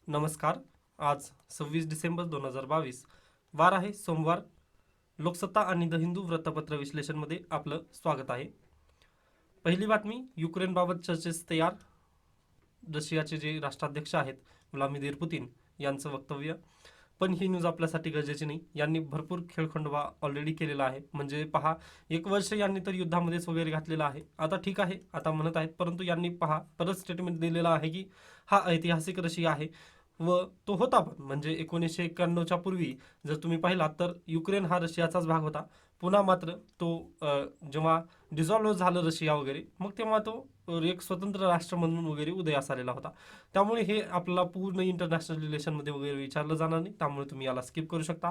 नमस्कार. आज 26 डिसेंबर 2022 वार आहे सोमवार. लोकसत्ता आणि द हिंदू वृत्तपत्र विश्लेषणमध्ये आपलं स्वागत आहे. पहिली बातमी, युक्रेनबाबत चर्चेस तयार. रशियाचे जे राष्ट्राध्यक्ष आहेत व्लादिमीर पुतीन यांचं वक्तव्य. पण ही न्यूज आपल्यासाठी गरजेची नाही. यांनी भरपूर खेळखंडोबा ऑलरेडी केलेला आहे. म्हणजे पहा, 1 वर्ष यांनी तर युद्धामध्येच वगैरे घातलेला आहे. आता ठीक आहे, आता म्हणत आहेत, परंतु यांनी पहा परत स्टेटमेंट दिलेला आहे की हा ऐतिहासिक रशिया आहे व तो होता पण. म्हणजे 1991च्या पूर्वी जर तुम्ही पाहिलात तर युक्रेन हा रशियाचाच भाग होता. पुन्हा मात्र तो जेव्हा डिझॉल्व्ह झालं रशिया वगैरे, मग तेव्हा तो एक स्वतंत्र राष्ट्र म्हणून वगैरे उदयास आलेला होता. त्यामुळे हे आपल्याला पूर्ण इंटरनॅशनल रिलेशनमध्ये वगैरे विचारलं जाणार नाही, त्यामुळे तुम्ही याला स्किप करू शकता.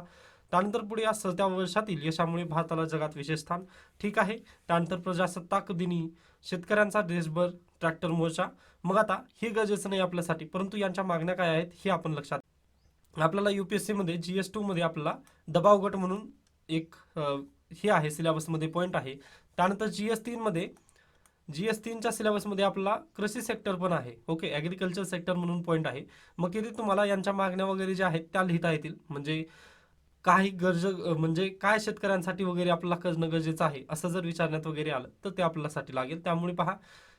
त्यानंतर पुढे या 70 वर्षातील यशामुळे भारताला जगात विशेष स्थान. ठीक आहे. त्यानंतर प्रजासत्ताक दिनी शेतकऱ्यांचा देशभर ट्रॅक्टर मोर्चा. मग आता हे गरजेचं नाही आपल्यासाठी, परंतु यांच्या मागण्या काय आहेत हे आपण लक्षात. आपल्याला UPSC मध्ये GS2 मध्ये आपल्याला दबाव गट म्हणून एक हे आहे, सिलेबसमध्ये पॉईंट आहे. त्यानंतर GS3च्या सिलेबसमध्ये आपला कृषी सेक्टर पण आहे. ओके, ॲग्रिकल्चर सेक्टर म्हणून पॉईंट आहे. मग तिथे तुम्हाला यांच्या मागण्या वगैरे ज्या आहेत त्या लिहिता येतील. म्हणजे काही म्हणजे काय शेतकऱ्यांसाठी वगैरे आपल्याला करणं गरजेचं आहे असं जर विचारण्यात वगैरे आलं तर ते आपल्यासाठी लागेल. त्यामुळे पहा,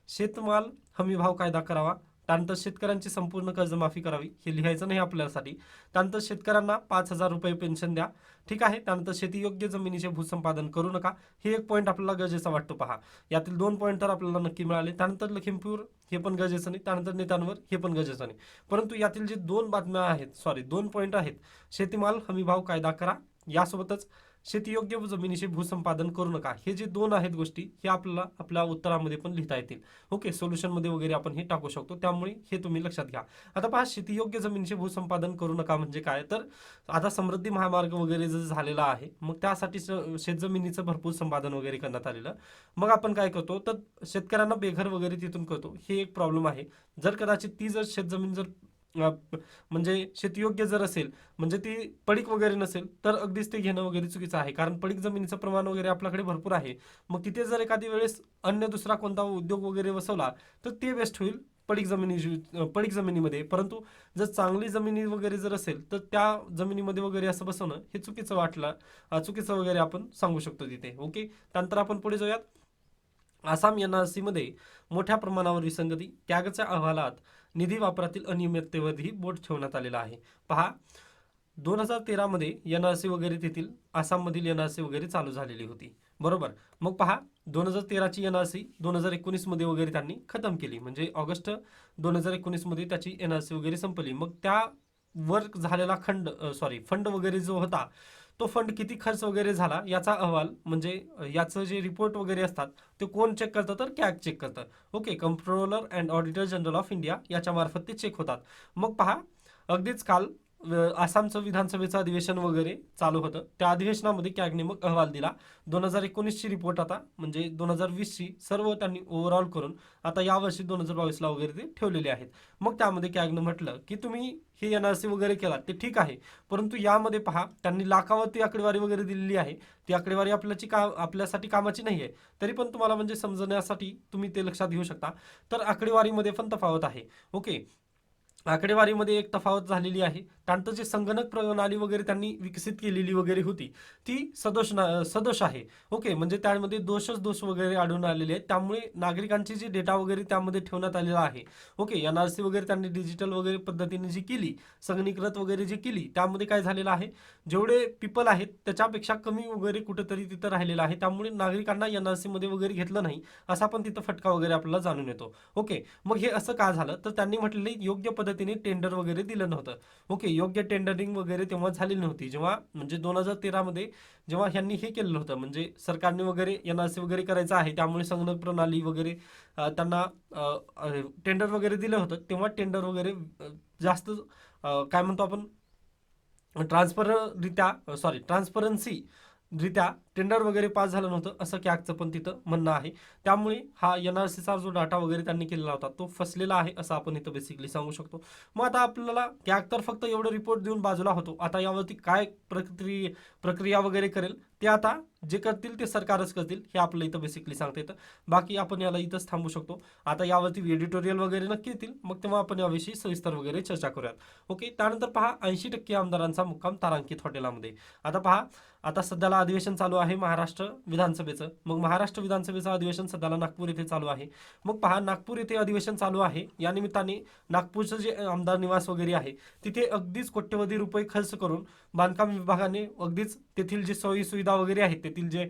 शेतमाल हमी भाव कायदा करावा. त्यानंतर शेतकऱ्यांची संपूर्ण कर्जमाफी करावी, हे लिहायचं नाही आपल्यासाठी. त्यानंतर शेतकऱ्यांना 5,000 रुपये पेन्शन द्या. ठीक आहे. त्यानंतर शेतीयोग्य जमिनीचे भूसंपादन करू नका, हे एक पॉईंट आपल्याला गरजेचा वाटतो. पहा, यातील 2 पॉईंट तर आपल्याला नक्की मिळाले. त्यानंतर लखीमपूर हे पण गरजेचं नाही. त्यानंतर नेत्यांवर हे पण गरजेचं नाही. परंतु यातील जे 2 बातम्या आहेत, 2 पॉईंट आहेत, शेतीमाल हमीभाव कायदा करा, यासोबतच शेतीयोग्य जमिनीचे भूसंपादन करू नका, हे जे 2 आहेत गोष्टी, हे आपल्याला आपल्या उत्तरामध्ये पण लिहिता येतील. ओके, सोल्युशनमध्ये वगैरे आपण हे टाकू शकतो. त्यामुळे हे तुम्ही लक्षात घ्या. आता पहा, शेतीयोग्य जमिनीचे भूसंपादन करू नका म्हणजे काय, तर आता समृद्धी महामार्ग वगैरे जर झालेला आहे, मग त्यासाठी शेतजमिनीचं भरपूर संपादन वगैरे करण्यात आलेलं. मग आपण काय करतो, तर शेतकऱ्यांना बेघर वगैरे तिथून करतो. हे एक प्रॉब्लेम आहे. जर कदाचित ती जर शेतजमीन जर म्हणजे शेतीयोग्य जर असेल, म्हणजे ती पडीक वगैरे नसेल, तर अगदीच ते घेणं वगैरे चुकीचं आहे. कारण पडीक जमिनीचं प्रमाण वगैरे आपल्याकडे भरपूर आहे. मग तिथे जर एखादी वेळेस अन्य दुसरा कोणता उद्योग वगैरे बसवला तर ते बेस्ट होईल पडीक जमिनीमध्ये. परंतु जर चांगली जमिनी वगैरे जर असेल तर त्या जमिनीमध्ये वगैरे असं बसवणं हे चुकीचं वाटलं, चुकीचं वगैरे आपण सांगू शकतो तिथे. ओके, त्यानंतर आपण पुढे जाऊयात. आसाम NRC मध्ये मोठ्या प्रमाणावर विसंगती, कॅगच्या अहवालात निधी वापरातील अनियमिततेवरही बोट ठेवण्यात आलेला आहे. पहा, 2013 मध्ये NRC वगैरे तेथील आसाममधील NRC वगैरे चालू झालेली होती, बरोबर. मग पहा, 2013ची NRC 2019 मध्ये वगैरे त्यांनी खतम केली. म्हणजे ऑगस्ट 2019 मध्ये त्याची NRC वगैरे संपली. मग त्या वर्क झालेला फंड वगैरे जो होता, तो फंड किती खर्च वगैरे झाला याचा अहवाल, म्हणजे याचं जे रिपोर्ट वगैरे असतात ते कोण चेक करतं, तर कॅग चेक करतं. Okay, controller and auditor general of India याच्या मार्फत ते चेक होतात. मग पहा, अगदीच काल आसामचं विधानसभेचं अधिवेशन वगैरे चालू होतं. त्या अधिवेशनामध्ये कॅगने मग अहवाल दिला. 2019ची रिपोर्ट आता म्हणजे 2020ची सर्व त्यांनी ओव्हरऑल करून आता यावर्षी 2022ला वगैरे ते ठेवलेले आहेत. मग त्यामध्ये कॅगनं म्हटलं की तुम्ही हे NRC वगैरे केला ते ठीक आहे, परंतु यामध्ये पहा, त्यांनी लाखावरती आकडेवारी वगैरे दिलेली आहे. ती आकडेवारी आपल्यासाठी कामाची नाही आहे. तरी पण तुम्हाला म्हणजे समजण्यासाठी तुम्ही ते लक्षात घेऊ शकता. तर आकडेवारीमध्ये पण तफावत आहे. ओके, आकडेवारीमध्ये एक तफावत झालेली आहे. त्यानंतर जे संगणक प्रणाली वगैरे त्यांनी विकसित केलेली वगैरे होती ती सदोष आहे. ओके, म्हणजे त्यामध्ये दोष वगैरे आढळून आलेले आहेत. त्यामुळे नागरिकांची जी डेटा वगैरे त्यामध्ये ठेवण्यात आलेला आहे. ओके, NRC वगैरे त्यांनी डिजिटल वगैरे पद्धतीने जी केली, संगणकीकृत वगैरे जी केली, त्यामध्ये काय झालेलं आहे, जेवढे पीपल आहेत त्याच्यापेक्षा कमी वगैरे कुठेतरी तिथं राहिलेलं आहे. त्यामुळे नागरिकांना NRC मध्ये वगैरे घेतलं नाही, असा पण तिथं फटका वगैरे आपल्याला जाणून येतो. ओके, मग हे असं का झालं, तर त्यांनी म्हटलेलं योग्य पद्धतीने टेंडर वगैरे दिलं नव्हतं. ओके, योग्य टेंडरिंग वगैरे तेव्हा झालेली नव्हती. जेव्हा म्हणजे 2013 मध्ये जेव्हा ह्यांनी हे केलेलं होतं, म्हणजे सरकारने वगैरे NRC वगैरे करायचं आहे, त्यामुळे संगणक प्रणाली वगैरे त्यांना टेंडर वगैरे दिलं होतं, तेव्हा टेंडर वगैरे जास्त काय म्हणतो आपण, ट्रान्सपरन्सी रित्या टेंडर वगैरे पास झालं नव्हतं, असं कॅगचं पण तिथं म्हणणं आहे. त्यामुळे हा NRCचा जो डाटा वगैरे त्यांनी केलेला होता तो फसलेला आहे, असं आपण इथं बेसिकली सांगू शकतो. मग आता आपल्याला कॅग तर फक्त एवढं रिपोर्ट देऊन बाजूला होतो. आता यावरती काय प्रक्रिया वगैरे करेल ते आता जे करतील ते सरकारच करतील, हे आपलं इथं बेसिकली सांगता येतं. बाकी आपण याला इथंच थांबू शकतो. आता यावरती एडिटोरियल वगैरे नक्की येतील, मग तेव्हा आपण याविषयी सविस्तर वगैरे चर्चा करूयात. ओके, त्यानंतर पहा 80% आमदारांचा मुक्काम तारांकित हॉटेलामध्ये. आता पहा, आता सध्याला अधिवेशन चालू आहे महाराष्ट्र विधानसभेचं. मग महाराष्ट्र विधानसभेचं अधिवेशन सध्याला नागपूर येथे चालू आहे. मग पहा, नागपूर येथे अधिवेशन चालू आहे, या निमित्ताने नागपूरचं जे आमदार निवास वगैरे आहे तिथे अगदीच कोट्यवधी रुपये खर्च करून बांधकाम विभागाने अगदीच तेथील जे सोयी सुविधा वगैरे आहेत, तेथील जे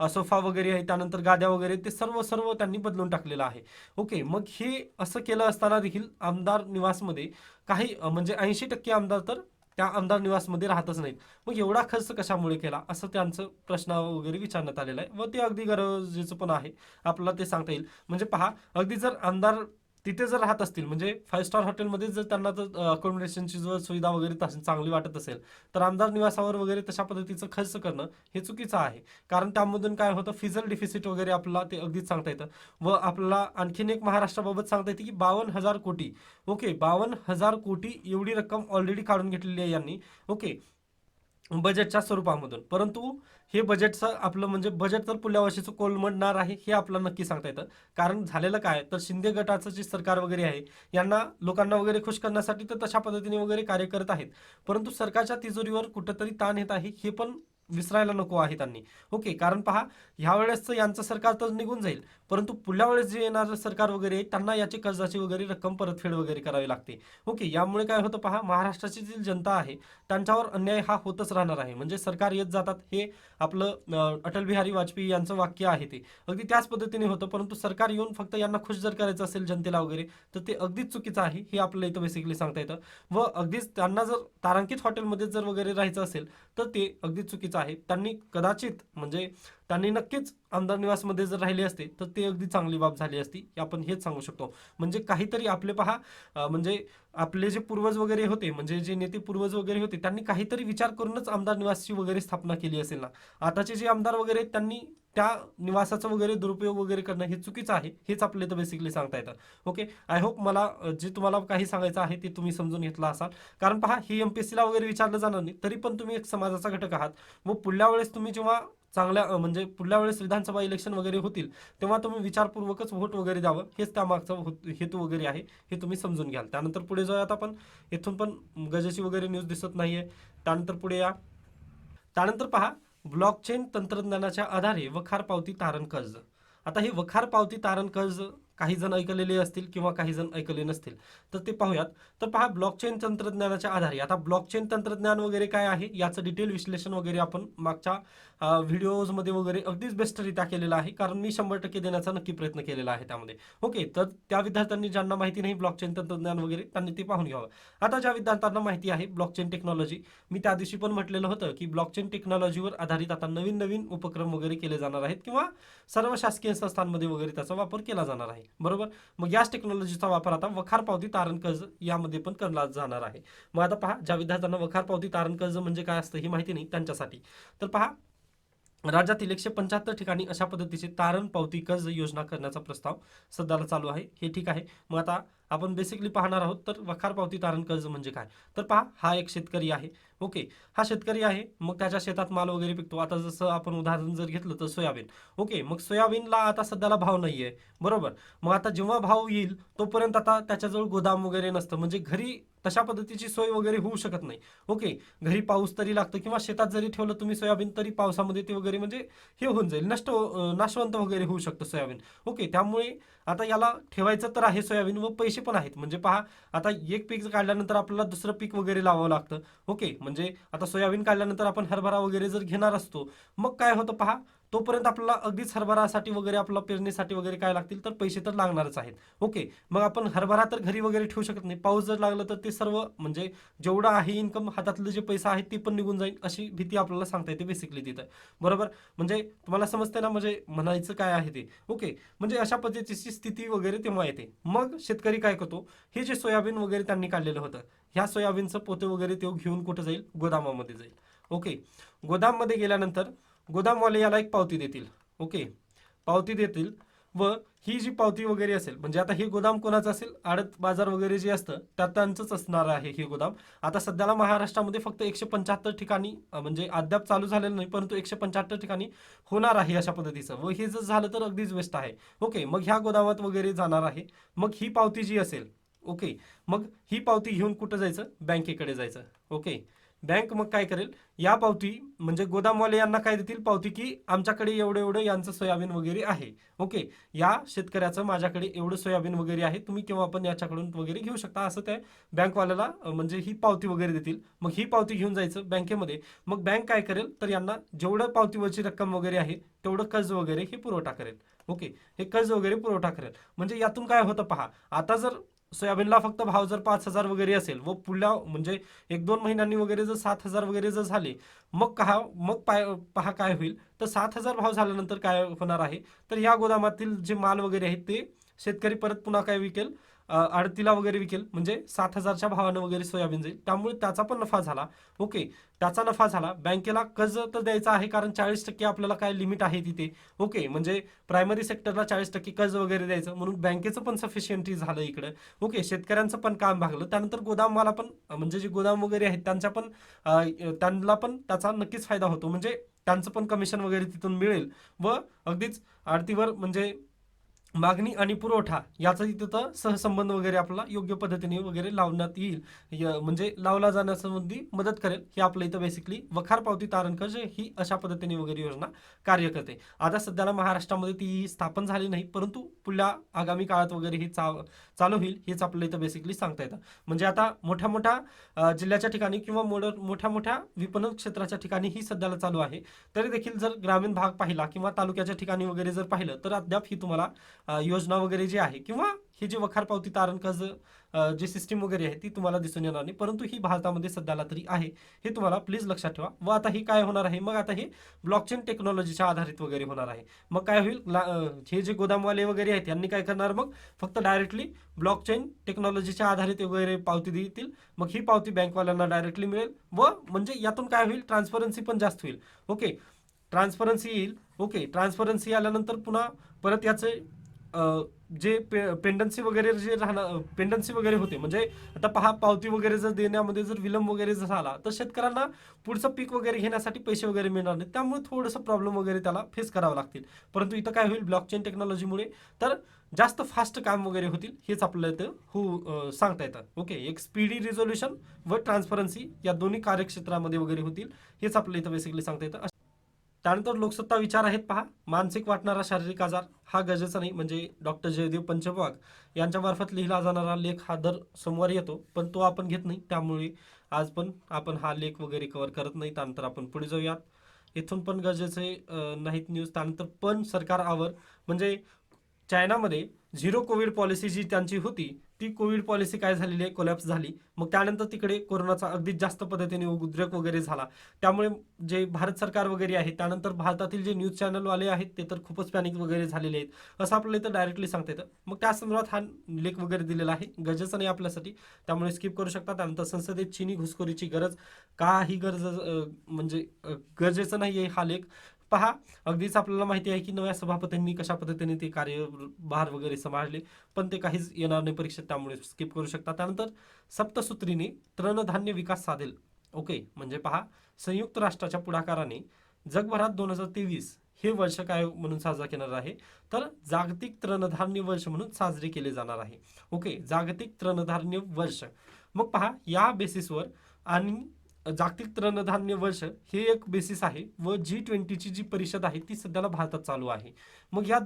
सोफा वगैरे आहे, त्यानंतर गाद्या वगैरे, ते सर्व सर्व त्यांनी बदलून टाकलेलं आहे. ओके, मग हे असं केलं असताना देखील आमदार निवासमध्ये काही म्हणजे 80% आमदार तर त्या आमदार निवासमध्ये राहतच नाहीत. मग एवढा खर्च कशामुळे केला, असं त्यांचं प्रश्न वगैरे विचारण्यात आलेला आहे, व ते अगदी गरजेचं पण आहे, आपल्याला ते सांगता येईल. म्हणजे पहा, अगदी जर आमदार तिथे जर राहत असतील, म्हणजे 5 स्टार हॉटेलमध्ये जर त्यांना जर अकोमोडेशनची जर सुविधा वगैरे चांगली वाटत असेल, तर आमदार निवासावर वगैरे तशा पद्धतीचं खर्च करणं हे चुकीचं आहे. कारण त्यामधून काय होतं, फिजल डिफिसिट वगैरे आपल्याला ते अगदीच सांगता येतं. व आपल्याला आणखीन एक महाराष्ट्राबाबत सांगता येते की 52,000 कोटी, ओके, 52,000 कोटी एवढी रक्कम ऑलरेडी काढून घेतलेली आहे यांनी, ओके, बजेटच्या स्वरूपामधून. परंतु हे बजेटचं आपलं म्हणजे बजेट तर पुढल्या वर्षीचं कोलमडणार आहे, हे आपल्याला नक्की सांगता येतं. कारण झालेलं काय, तर शिंदे गटाचं जे सरकार वगैरे आहे, यांना लोकांना वगैरे खुश करण्यासाठी तर तशा पद्धतीने वगैरे कार्य करत आहेत, परंतु सरकारच्या तिजोरीवर कुठंतरी ताण येत आहे, हे पण विसरायला नको आहे त्यांनी. ओके, कारण पहा, ह्या वेळेसचं यांचं सरकार तर निघून जाईल, परंतु पुढल्या वेळेस जे येणारं सरकार वगैरे आहे, त्यांना याची कर्जाची वगैरे रक्कम परतफेड वगैरे करावी लागते. ओके, यामुळे काय होतं पहा, महाराष्ट्राची जी जनता आहे त्यांच्यावर अन्याय हा होतच राहणार आहे. म्हणजे सरकार येत जातात, हे आपलं अटल बिहारी वाजपेयी यांचं वाक्य आहे, ते अगदी त्याच पद्धतीने होतं. परंतु सरकार येऊन फक्त यांना खुश जर करायचं असेल जनतेला वगैरे, तर ते अगदीच चुकीचं आहे, हे आपल्याला इथं बेसिकली सांगता येतं. व अगदीच त्यांना जर तारांकित हॉटेलमध्ये जर वगैरे राहायचं असेल, तर ते अगदीच चुकीचं आहे. त्यांनी कदाचित म्हणजे त्यांनी नक्कीच आमदार निवासमध्ये जर राहिले असते, तर ते अगदी चांगली बाब झाली असती, हे आपण हेच सांगू शकतो. म्हणजे काहीतरी आपले पहा, म्हणजे आपले जे पूर्वज वगैरे होते, म्हणजे जे नेते पूर्वज वगैरे होते, त्यांनी काहीतरी विचार करूनच आमदार निवासची वगैरे स्थापना केली असेल ना. आताचे जे आमदार वगैरे आहेत, त्यांनी त्या निवासाचा वगैरे दुरुपयोग वगैरे करणं हे चुकीचं आहे, हेच आपल्याला तर बेसिकली सांगता येतं. ओके, आय होप मला जे तुम्हाला काही सांगायचं आहे ते तुम्ही समजून घेतलं असाल. कारण पहा, हे एमपीएससीला वगैरे विचारलं जाणार नाही, तरी पण तुम्ही एक समाजाचा घटक आहात, व पुढल्या वेळेस तुम्ही जेव्हा चांगल्या म्हणजे पुढल्या वेळेस विधानसभा इलेक्शन वगैरे होतील, तेव्हा तुम्ही विचारपूर्वकच वोट वगैरे द्यावं, हेच त्यामागचा हेतू वगैरे आहे, हे तुम्ही समजून घ्याल. त्यानंतर पुढे जाऊयात आपण. इथून पण गजेची वगैरे न्यूज दिसत नाहीये. त्यानंतर पुढे या. त्यानंतर पहा, ब्लॉकचेन तंत्रज्ञानाच्या आधारे वखार पावती तारण कर्ज. आता हे वखार पावती तारण कर्ज काही जण ऐकलेले असतील किंवा काही जण ऐकले नसतील, तर ते पाहूयात. तर पहा, ब्लॉकचेन तंत्रज्ञानाच्या आधारे, आता ब्लॉकचेन तंत्रज्ञान वगैरे काय आहे याचं डिटेल विश्लेषण वगैरे आपण मागच्या व्हिडिओजमध्ये वगैरे अगदीच बेस्टरित्या केलेलं आहे, कारण मी 100% देण्याचा नक्की प्रयत्न केलेला आहे त्यामध्ये. ओके, तर त्या विद्यार्थ्यांनी ज्यांना माहिती नाही ब्लॉकचेन तंत्रज्ञान वगैरे, त्यांनी ते पाहून घ्यावं. आता ज्या विद्यार्थ्यांना माहिती आहे ब्लॉकचेन टेक्नॉलॉजी, मी त्या दिवशी पण म्हटलेलं होतं की ब्लॉकचेन टेक्नॉलॉजीवर आधारित आता नवीन नवीन उपक्रम वगैरे केले जाणार आहेत, किंवा सर्व शासकीय संस्थांमध्ये वगैरे त्याचा वापर केला जाणार आहे, बरोबर. मग याच टेक्नॉलॉजीचा वापर आता वखार पावती तारण कर्ज यामध्ये पण केला जाणार आहे. मग आता पहा, ज्या विद्यार्थ्यांना वखार पावती तारण कर्ज म्हणजे काय असतं ही माहिती नाही त्यांच्यासाठी, तर पहा, राज्यातील 175 ठिकाणी अशा पद्धतीची तारण पावती कर्ज योजना करण्याचा प्रस्ताव सध्याला चालू आहे, हे ठीक आहे. मग आता आपण बेसिकली पाहणार आहोत, तर वखार पावती तारण कर्ज म्हणजे काय. तर पहा, हा एक शेतकरी आहे, ओके, हा शेतकरी आहे, मग त्याच्या शेतात माल वगैरे पिकतो. आता जसं आपण उदाहरण जर घेतलं तर सोयाबीन, ओके, मग सोयाबीनला आता सध्याला भाव नाही आहे, बरोबर. मग आता जेव्हा भाव येईल तोपर्यंत आता त्याच्याजवळ गोदाम वगैरे नसतं, म्हणजे घरी तशा पद्धतीची सोय वगैरे होऊ शकत नाही. ओके, घरी पाऊस तरी लागतो, किंवा शेतात जरी ठेवलं तुम्ही सोयाबीन, तरी पावसामध्ये ते वगैरे म्हणजे हे होऊन जाईल, नाशवंत वगैरे होऊ शकतं सोयाबीन. ओके, त्यामुळे आता याला ठेवायचं तर आहे सोयाबीन, व पैसे पण आहेत. म्हणजे पहा, आता एक पीक काढल्यानंतर आपल्याला दुसरं पीक वगैरे लावावं लागतं. ओके, म्हणजे आता सोयाबीन काढल्यानंतर आपण हरभरा वगैरे जर घेणार असतो, मग काय होतं पहा, तोपर्यंत आपल्याला अगदीच हरभरासाठी वगैरे आपला पेरणीसाठी वगैरे काय लागतील, तर पैसे तर लागणारच आहेत. ओके, मग आपण हरभरा तर घरी वगैरे ठेवू शकत नाही, पाऊस जर लागला तर ते सर्व म्हणजे जेवढं आहे इन्कम, हातातलं जे पैसा आहे ते पण निघून जाईल, अशी भीती आपल्याला सांगता येते बेसिकली तिथं, बरोबर. म्हणजे तुम्हाला समजते ना, म्हणजे म्हणायचं काय आहे ते. ओके, म्हणजे अशा पद्धतीची स्थिती वगैरे तेव्हा येते. मग शेतकरी काय करतो, हे जे सोयाबीन वगैरे त्यांनी काढलेलं होतं, ह्या सोयाबीनचं पोते वगैरे ते घेऊन कुठं जाईल, गोदामामध्ये जाईल. ओके, गोदाममध्ये गेल्यानंतर गोदामवाले याला एक पावती देतील, ओके, पावती देतील. व ही जी पावती वगैरे असेल, म्हणजे आता हे गोदाम कोणाचं असेल, आडत बाजार वगैरे जे असतं त्या त्यांचंच असणार आहे हे गोदाम. आता सध्याला महाराष्ट्रामध्ये फक्त 175 ठिकाणी म्हणजे अद्याप चालू झालेलं नाही, परंतु 175 ठिकाणी होणार आहे अशा पद्धतीचं. व हे जर झालं तर अगदीच बेस्ट आहे. ओके, मग ह्या गोदामात वगैरे जाणार आहे. मग ही पावती जी असेल, ओके, मग ही पावती घेऊन कुठं जायचं, बँकेकडे जायचं. ओके, बँक मग काय करेल, या पावती म्हणजे गोदामवाले यांना काय देतील, पावती की आमच्याकडे एवढं एवढं यांचं सोयाबीन वगैरे आहे. ओके, या शेतकऱ्याचं माझ्याकडे एवढं सोयाबीन वगैरे आहे, तुम्ही केव्हा पण याच्याकडून वगैरे घेऊ शकता, असं त्या बँकवाल्याला म्हणजे ही पावती वगैरे देतील. मग ही पावती घेऊन जायचं बँकेमध्ये. मग बँक काय करेल, तर यांना जेवढं पावतीवरची रक्कम वगैरे आहे तेवढं कर्ज वगैरे हे पुरवठा करेल. ओके, हे कर्ज वगैरे पुरवठा करेल. म्हणजे यातून काय होतं पहा, आता जर सोयाबीनला फक्त भाव जर 5,000 वगैरे असेल व पुढल्या म्हणजे 1-2 महिन्यांनी वगैरे जर 7,000 वगैरे जर झाले, मग पहा काय होईल, तर 7,000 भाव झाल्यानंतर काय होणार आहे, तर या गोदामातील जे माल वगैरे आहे ते शेतकरी परत पुन्हा काय विकेल, आडतीला वगैरे विकेल, म्हणजे 7,000च्या भावानं वगैरे सोयाबीन जाईल, त्यामुळे त्याचा पण नफा झाला. ओके, त्याचा नफा झाला. बँकेला कर्ज तर द्यायचं आहे, कारण 40% आपल्याला काय लिमिट आहे तिथे. ओके, म्हणजे प्रायमरी सेक्टरला 40% कर्ज वगैरे द्यायचं, म्हणून बँकेचं पण सफिशियंटली झालं इकडं. ओके, शेतकऱ्यांचं पण काम भागलं. त्यानंतर गोदामवाला पण म्हणजे जे गोदाम वगैरे आहेत त्यांच्या पण त्यांना पण त्याचा नक्कीच फायदा होतो, म्हणजे त्यांचं पण कमिशन वगैरे तिथून मिळेल. व अगदीच आडतीवर म्हणजे मागणी आणि पुरवठा याचा तिथं सहसंबंध वगैरे आपला योग्य पद्धतीने वगैरे लावण्यात येईल, म्हणजे लावला जाण्यासंबंधी मदत करेल. हे आपलं इथं बेसिकली वखार पावती तारण कर्ज ही अशा पद्धतीने वगैरे योजना कार्य करते. आता सध्याला महाराष्ट्रामध्ये ती स्थापन झाली नाही, परंतु पुढल्या आगामी काळात वगैरे ही चालू होईल, हेच आपलं इथं बेसिकली सांगता येतं. म्हणजे आता मोठ्या मोठ्या जिल्ह्याच्या ठिकाणी किंवा मोठ्या मोठ्या विपणन क्षेत्राच्या ठिकाणी ही सध्याला चालू आहे. तरी देखील जर ग्रामीण भाग पाहिला किंवा तालुक्याच्या ठिकाणी वगैरे जर पाहिलं, तर अद्याप ही तुम्हाला योजना वगैरे जी आहे किंवा ही जी वखार पावती तारण कर्ज जी सिस्टीम वगैरे आहे ती तुम्हाला दिसून येणार नाही, परंतु ही भारतामध्ये सध्याला तरी आहे, हे तुम्हाला प्लीज लक्षात ठेवा. व आता ही काय होणार आहे, मग आता हे ब्लॉकचेन टेक्नॉलॉजीच्या आधारित वगैरे होणार आहे. मग काय होईल, हे जे गोदामवाले वगैरे आहेत यांनी काय करणार, मग फक्त डायरेक्टली ब्लॉकचेन टेक्नॉलॉजीच्या आधारित वगैरे पावती देतील. मग ही पावती बँकवाल्यांना डायरेक्टली मिळेल व म्हणजे यातून काय होईल, ट्रान्सपरन्सी पण जास्त होईल. ओके, ट्रान्सपरन्सी येईल. ओके, ट्रान्सपरन्सी आल्यानंतर पुन्हा परत याचे जे पेंडन्सी वगैरे जे राहणार, पेंडन्सी वगैरे होते, म्हणजे आता पहा पावती वगैरे जर देण्यामध्ये जर विलंब वगैरे जर झाला, तर शेतकऱ्यांना पुढचं पीक वगैरे घेण्यासाठी पैसे वगैरे मिळणार नाही, त्यामुळे थोडंसं प्रॉब्लेम वगैरे त्याला फेस करावं लागतील. परंतु इथं काय होईल, ब्लॉकचेन टेक्नॉलॉजीमुळे तर जास्त फास्ट काम वगैरे होतील, हेच आपल्याला इथं सांगता येतं. ओके, एक स्पीडी रिझोल्युशन व ट्रान्सपरन्सी या दोन्ही कार्यक्षेत्रामध्ये वगैरे होतील, हेच आपल्याला इथं बेसिकली सांगता येतं. त्यानंतर लोकसत्ता विचार आहेत पहा, मानसिक वाटणारा शारीरिक आजार हा गरजेचा नाही, म्हणजे डॉक्टर जयदेव पंचबुवाग यांच्यामार्फत लिहिला जाणारा लेख हा दर सोमवारी येतो, पण तो आपण घेत नाही, त्यामुळे आज पण आपण हा लेख वगैरे कव्हर करत नाही. त्यानंतर आपण पुढे जाऊयात. इथून पण गरजेचे नाहीत न्यूज. त्यानंतर पण सरकार आवर, म्हणजे चायनामध्ये झिरो कोविड पॉलिसी जी त्यांची होती, ती कोविड पॉलिसी काय झालेली आहे, कोलॅप्स झाली. मग त्यानंतर तिकडे कोरोनाचा अगदीच जास्त पद्धतीने उद्रेक वगैरे झाला, त्यामुळे जे भारत सरकार वगैरे आहे, त्यानंतर भारतातील जे न्यूज चॅनलवाले आहेत ते तर खूपच पॅनिक वगैरे झालेले आहेत, असं आपल्याला इथं डायरेक्टली सांगता येतं. मग त्या संदर्भात हा लेख वगैरे दिलेला आहे, गरजेचं नाही आपल्यासाठी, त्यामुळे स्किप करू शकता. त्यानंतर संसदेत चीनी घुसखोरीची गरज का, ही गरज म्हणजे गरजेचं नाही आहे हा लेख. पहा, अगदीच आपल्याला माहिती आहे की नव्या सभापतींनी कशा पद्धतीने ते कार्यभार वगैरे सांभाळले, पण ते काहीच येणार नाही परीक्षेत, त्यामुळे स्किप करू शकता. त्यानंतर सप्तसूत्रीने तृणधान्य विकास साधेल. ओके, म्हणजे पहा, संयुक्त राष्ट्राच्या पुढाकाराने जगभरात 2023 हे वर्ष काय म्हणून साजरा केणार आहे, तर जागतिक तृणधान्य वर्ष म्हणून साजरे केले जाणार आहे. ओके, जागतिक तृणधान्य वर्ष. मग पहा, या बेसिसवर आणि जागतिक तृणधान्य वर्ष हे एक बेसिस आहे व G20ची जी परिषद आहे ती सध्याला भारतात चालू आहे. मग या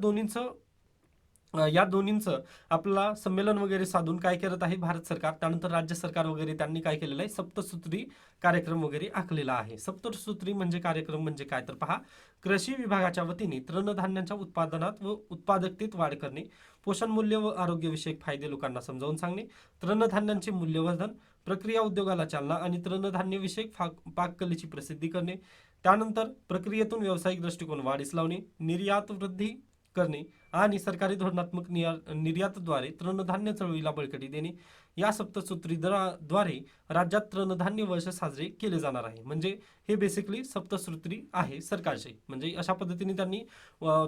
दोन्हींचं आपला संमेलन वगैरे साधून काय करत आहे भारत सरकार, त्यानंतर राज्य सरकार वगैरे त्यांनी काय केलेलं आहे, सप्तसूत्री कार्यक्रम वगैरे आखलेला आहे. सप्तसूत्री म्हणजे कार्यक्रम म्हणजे काय, तर पहा, कृषी विभागाच्या वतीने तृणधान्यांच्या उत्पादनात व उत्पादकतेत वाढ करणे, पोषण मूल्य व आरोग्यविषयक फायदे लोकांना समजावून सांगणे, तृणधान्यांचे मूल्यवर्धन, प्रक्रिया उद्योगाला चालना आणि तृणधान्य विषयक पाककलेची प्रसिद्धी करणे, त्यानंतर प्रक्रियेतून व्यावसायिक दृष्टिकोन वाढीस लावणे, निर्यात वृद्धी करणे आणि सरकारी धोरणात्मक निर्यातद्वारे तृणधान्य चळवळीला बळकटी देणे या सप्तसूत्रीद्वारे राज्यात तृणधान्य वर्ष साजरे केले जाणार आहे. म्हणजे हे बेसिकली सप्तसूत्री आहे सरकारचे. म्हणजे अशा पद्धतीने त्यांनी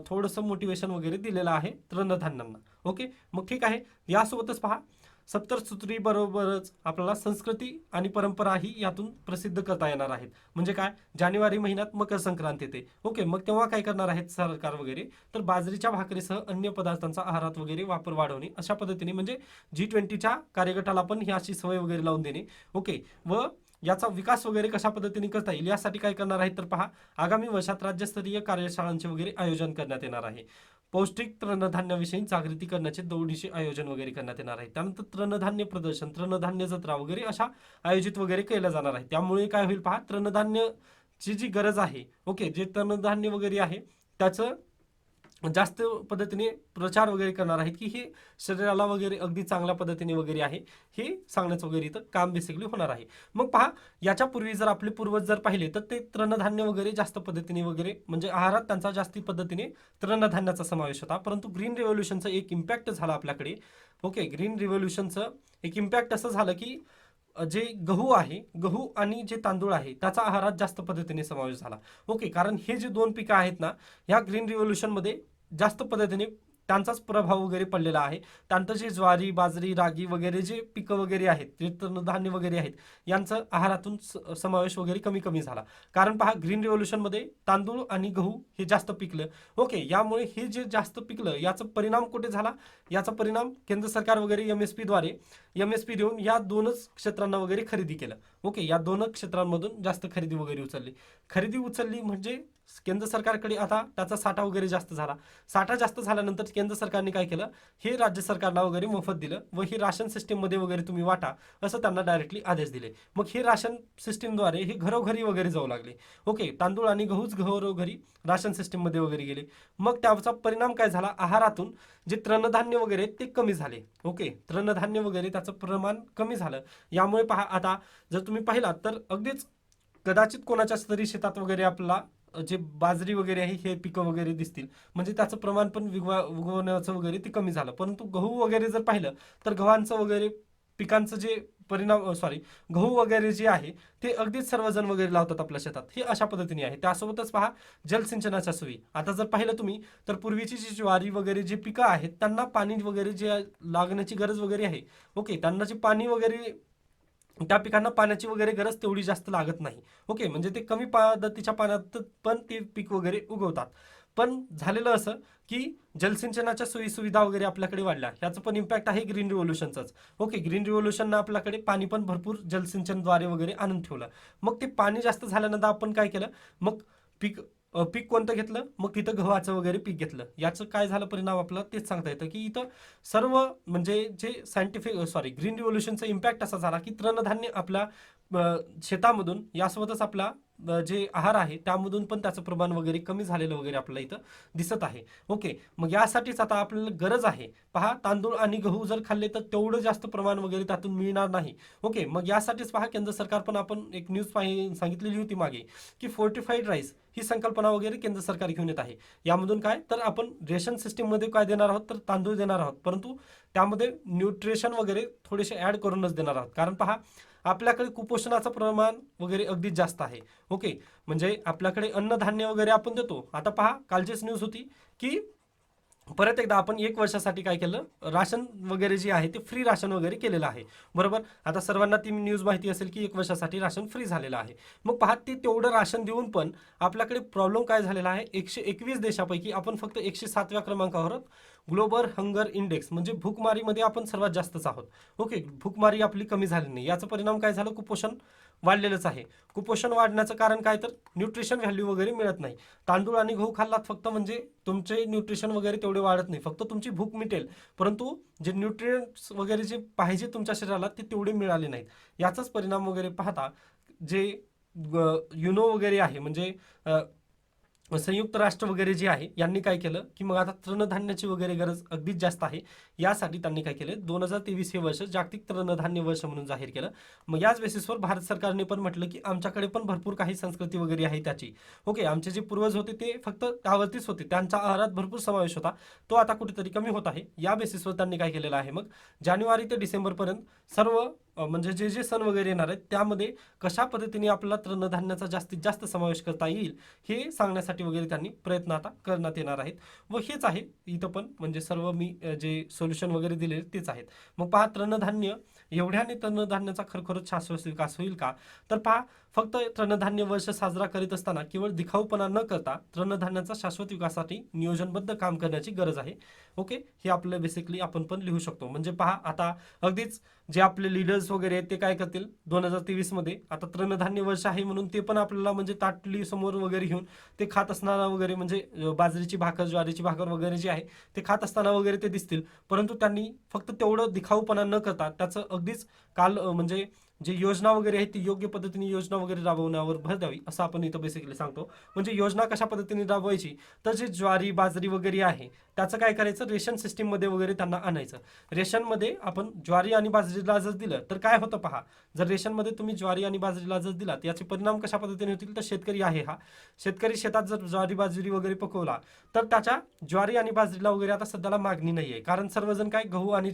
थोडंसं मोटिवेशन वगैरे दिलेलं आहे तृणधान्यांना. ओके, मग ठीक आहे. यासोबतच पहा, सप्तसूत्री बरोबरच आपल्याला संस्कृती आणि परंपराही यातून प्रसिद्ध करता येणार आहेत. म्हणजे काय, जानेवारी महिन्यात मकर संक्रांत येते. ओके, मग तेव्हा काय करणार आहेत सरकार वगैरे, तर बाजरीच्या भाकरीसह अन्य पदार्थांचा आहारात वगैरे वापर वाढवणे अशा पद्धतीने, म्हणजे G20च्या कार्यगटाला पण ही अशी सवय वगैरे लावून देणे. ओके, व याचा विकास वगैरे कशा पद्धतीने करता येईल यासाठी काय करणार आहेत तर पहा, आगामी वर्षात राज्यस्तरीय कार्यशाळांचे वगैरे आयोजन करण्यात येणार आहे. पौष्टिक तृणधान्याविषयी जागृती करण्याचे दौडीचे आयोजन वगैरे करण्यात येणार आहे. त्यानंतर तृणधान्य प्रदर्शन, तृणधान्य जत्रा वगैरे अशा आयोजित वगैरे केल्या जाणार आहे. त्यामुळे काय होईल पहा, तृणधान्यची जी गरज आहे, ओके, जे तृणधान्य वगैरे आहे त्याचं जास्त पद्धतीने प्रचार वगैरे करणार आहेत की हे शरीराला वगैरे अगदी चांगल्या पद्धतीने वगैरे आहे, हे सांगण्याचं वगैरे इथं काम बेसिकली होणार आहे. मग पहा, याच्यापूर्वी जर आपले पूर्वज जर पाहिले तर ते तृणधान्य वगैरे जास्त पद्धतीने वगैरे, म्हणजे आहारात त्यांचा जास्ती पद्धतीने तृणधान्याचा समावेश होता. परंतु ग्रीन रिव्होल्यूशनचं एक इम्पॅक्ट झाला आपल्याकडे. ओके, ग्रीन रिव्होल्यूशनचं एक इम्पॅक्ट असं झालं की जे गहू आहे, गहू आणि जे तांदूळ आहे त्याचा आहारात जास्त पद्धतीने समावेश झाला. ओके, कारण हे जे दोन पिकं आहेत ना, ह्या ग्रीन रिव्होल्यूशनमध्ये जास्त पद्धतीने त्यांचाच प्रभाव वगैरे पडलेला आहे. त्यानंतर जे ज्वारी, बाजरी, रागी वगैरे जे पिकं वगैरे आहेत, जे तृणधान्य वगैरे आहेत, यांचं आहारातून समावेश वगैरे कमी कमी झाला. कारण पहा, ग्रीन रिव्होल्यूशनमध्ये तांदूळ आणि गहू हे जास्त पिकलं. ओके, यामुळे हे जे जास्त पिकलं याचा परिणाम कुठे झाला, याचा परिणाम केंद्र सरकार वगैरे एमएसपी देऊन या दोनच क्षेत्रांना वगैरे खरेदी केलं. ओके, या दोनच क्षेत्रांमधून जास्त खरेदी वगैरे खरेदी उचलली म्हणजे केंद्र सरकारकडे आता त्याचा साठा वगैरे जास्त झाला. साठा जास्त झाल्यानंतर केंद्र सरकारने काय केलं, हे राज्य सरकारला वगैरे मोफत दिलं व हे राशन सिस्टीममध्ये वगैरे तुम्ही वाटा असं त्यांना डायरेक्टली आदेश दिले. मग हे राशन सिस्टीमद्वारे हे घरोघरी वगैरे जाऊ लागले. ओके, तांदूळ आणि गहूच घरोघरी राशन सिस्टीममध्ये वगैरे गेले. मग त्याचा परिणाम काय झाला, आहारातून जे तृणधान्य वगैरे ते कमी झाले. ओके, तृणधान्य वगैरे त्याचं प्रमाण कमी झालं. यामुळे पहा, आता जर तुम्ही पाहिलात तर अगदीच कदाचित कोणाच्या तरी शेतात वगैरे आपला जे बाजरी वगैरे आहे हे पिकं वगैरे दिसतील, म्हणजे त्याचं प्रमाण पण उगवण्याचं वगैरे ते कमी झालं. परंतु गहू वगैरे जर पाहिलं तर गव्हांचं वगैरे पिकांचं जे गहू वगैरे जे आहे ते अगदीच सर्वजण वगैरे लावतात आपल्या शेतात, हे अशा पद्धतीने आहे. त्यासोबतच पहा, जलसिंचनाच्या सोयी. आता जर पाहिलं तुम्ही तर पूर्वीची जी ज्वारी वगैरे जे पिकं आहेत त्यांना पाणी वगैरे जे लागण्याची गरज वगैरे आहे, ओके, त्यांना जे पाणी वगैरे, त्या पिकांना पाण्याची वगैरे गरज तेवढी जास्त लागत नाही. ओके, म्हणजे ते कमी पद्धतीच्या पाण्यात पण ते पीक वगैरे उगवतात. पण झालेलं असं की जलसिंचनाच्या सोयी सुविधा वगैरे आपल्याकडे वाढल्या, ह्याचं पण इम्पॅक्ट आहे ग्रीन रिव्होल्यूशनचाच. ओके, ग्रीन रिव्होल्यूशननं आपल्याकडे पाणी पण भरपूर जलसिंचनद्वारे वगैरे आणून ठेवलं. मग ते पाणी जास्त झाल्यानंतर आपण काय केलं, मग पीक पीक कोणतं घेतलं, मग तिथं गव्हाचं वगैरे पीक घेतलं. याचं काय झालं परिणाम आपला तेच सांगता येतं की इथं सर्व म्हणजे जे ग्रीन रिव्होल्यूशनचा इम्पॅक्ट असा झाला की तृणधान्य आपल्या शेतामधून यासोबतच आपला जे आहार आहे त्यामधून पण त्याचं प्रमाण वगैरे कमी झालेलं वगैरे आपल्याला इथं दिसत आहे. ओके, मग यासाठीच आता आपल्याला गरज आहे, पहा, तांदूळ आणि गहू जर खाल्ले तर तेवढं जास्त प्रमाण वगैरे त्यातून मिळणार नाही. ओके, मग यासाठीच पहा, केंद्र सरकार पण, आपण एक न्यूज सांगितलेली होती मागे की फोर्टिफाईड राईस ही संकल्पना वगैरे केंद्र सरकार घेऊन येत आहे. यामधून काय तर आपण रेशन सिस्टीममध्ये काय देणार आहोत तर तांदूळ देणार आहोत, परंतु त्यामध्ये न्यूट्रिशन वगैरे थोडेसे ॲड करूनच देणार आहोत. कारण पहा, आपल्याकडे कुपोषणाचं प्रमाण वगैरे अगदीच जास्त आहे. ओके, म्हणजे आपल्याकडे अन्नधान्य वगैरे आपण देतो. आता पहा, कालचीच न्यूज होती की परत एकदा आपण 1 वर्षासाठी काय केलं, राशन वगैरे जे आहे ते फ्री राशन वगैरे केलेलं आहे. बरोबर, आता सर्वांना ती न्यूज माहिती असेल की 1 वर्षासाठी राशन फ्री झालेलं आहे. मग पहा, ते तेवढं राशन देऊन पण आपल्याकडे प्रॉब्लेम काय झालेला आहे, 121 देशापैकी आपण फक्त 107व्या क्रमांकावर ग्लोबल हंगर इंडेक्स म्हणजे भूकमारीमध्ये आपण सर्वात जास्तच आहोत. ओके, भूकमारी आपली कमी झाली नाही. याचा परिणाम काय झालं, कुपोषण वाढलेलंच आहे. कुपोषण वाढण्याचं कारण काय तर न्यूट्रिशन व्हॅल्यू वगैरे मिळत नाही. तांदूळ आणि गहू खाल्लात फक्त म्हणजे तुमचे न्यूट्रिशन वगैरे तेवढे वाढत नाही, फक्त तुमची भूक मिटेल, परंतु जे न्यूट्रिएंट्स वगैरे जे पाहिजे तुमच्या शरीराला ते तेवढे मिळाले नाहीत. याचाच परिणाम वगैरे पाहता जे युनो वगैरे आहे, म्हणजे संयुक्त राष्ट्र वगैरे जे आहे यांनी काय केलं की मग आता तृणधान्याची वगैरे गरज अगदीच जास्त आहे, यासाठी त्यांनी काय केलं 2023 हे वर्ष जागतिक तृणधान्य वर्ष म्हणून जाहीर केलं. मग याच बेसिसवर भारत सरकारने पण म्हटलं की आमच्याकडे पण भरपूर काही संस्कृती वगैरे आहे त्याची. ओके, आमचे जे पूर्वज होते ते फक्त त्यावरतीच होते, त्यांचा आहारात भरपूर समावेश होता, तो आता कुठेतरी कमी होत आहे. या बेसिसवर त्यांनी काय केलेलं आहे, मग जानेवारी ते डिसेंबरपर्यंत सर्व म्हणजे जे जे सण वगैरे येणार आहेत त्यामध्ये कशा पद्धतीने आपल्याला तृणधान्याचा जास्तीत जास्त समावेश करता येईल हे सांगण्यासाठी वगैरे त्यांनी प्रयत्न आता करण्यात येणार आहेत. व हेच आहे इथं पण, म्हणजे सर्व मी जे सोल्युशन वगैरे दिले तेच आहेत. मग पहा, तृणधान्य एवढ्याने तृणधान्याचा खरोखरच शाश्वत विकास होईल का? तर पहा, फक्त तृणधान्य वर्ष साजरा करीत असताना केवळ दिखाऊपणा न करता तृणधान्याचा शाश्वत विकासासाठी नियोजनबद्ध काम करण्याची गरज आहे. ओके, हे आपलं बेसिकली आपण पण लिहू शकतो. म्हणजे पहा, आता अगदीच जे आपले लीडर्स वगैरे आहेत ते काय करतील 2023 मध्ये, आता तृणधान्य वर्ष आहे म्हणून ते पण आपल्याला म्हणजे ताटली समोर वगैरे घेऊन ते खात असताना वगैरे, म्हणजे बाजरीची भाकर ज्वारीची भाकर वगैरे जे आहे ते खात असताना वगैरे ते दिसतील. परंतु त्यांनी फक्त तेवढं दिखाऊपणा न करता त्याचं अगदीच काल म्हणजे जे योजना वगैरे आहे ती योग्य पद्धतीने योजना वगैरे राबवण्यावर भर द्यावी असं आपण इथं बेसिकली सांगतो. म्हणजे योजना कशा पद्धतीने राबवायची, तर जे ज्वारी बाजरी वगैरे आहे त्याचं काय करायचं, रेशन सिस्टीममध्ये वगैरे त्यांना आणायचं. रेशनमध्ये आपण ज्वारी आणि बाजरीला जर दिलं तर काय होतं पहा, जर रेशनमध्ये तुम्ही ज्वारी आणि बाजरीला जर दिलात याचे परिणाम कशा पद्धतीने होतील, तर शेतकरी आहे हा, शेतकरी शेतात जर ज्वारी बाजरी वगैरे पकवला तर त्याच्या ज्वारी आणि बाजरीला वगैरे आता सध्याला मागणी नाही आहे, कारण सर्वजण काय गहू आणि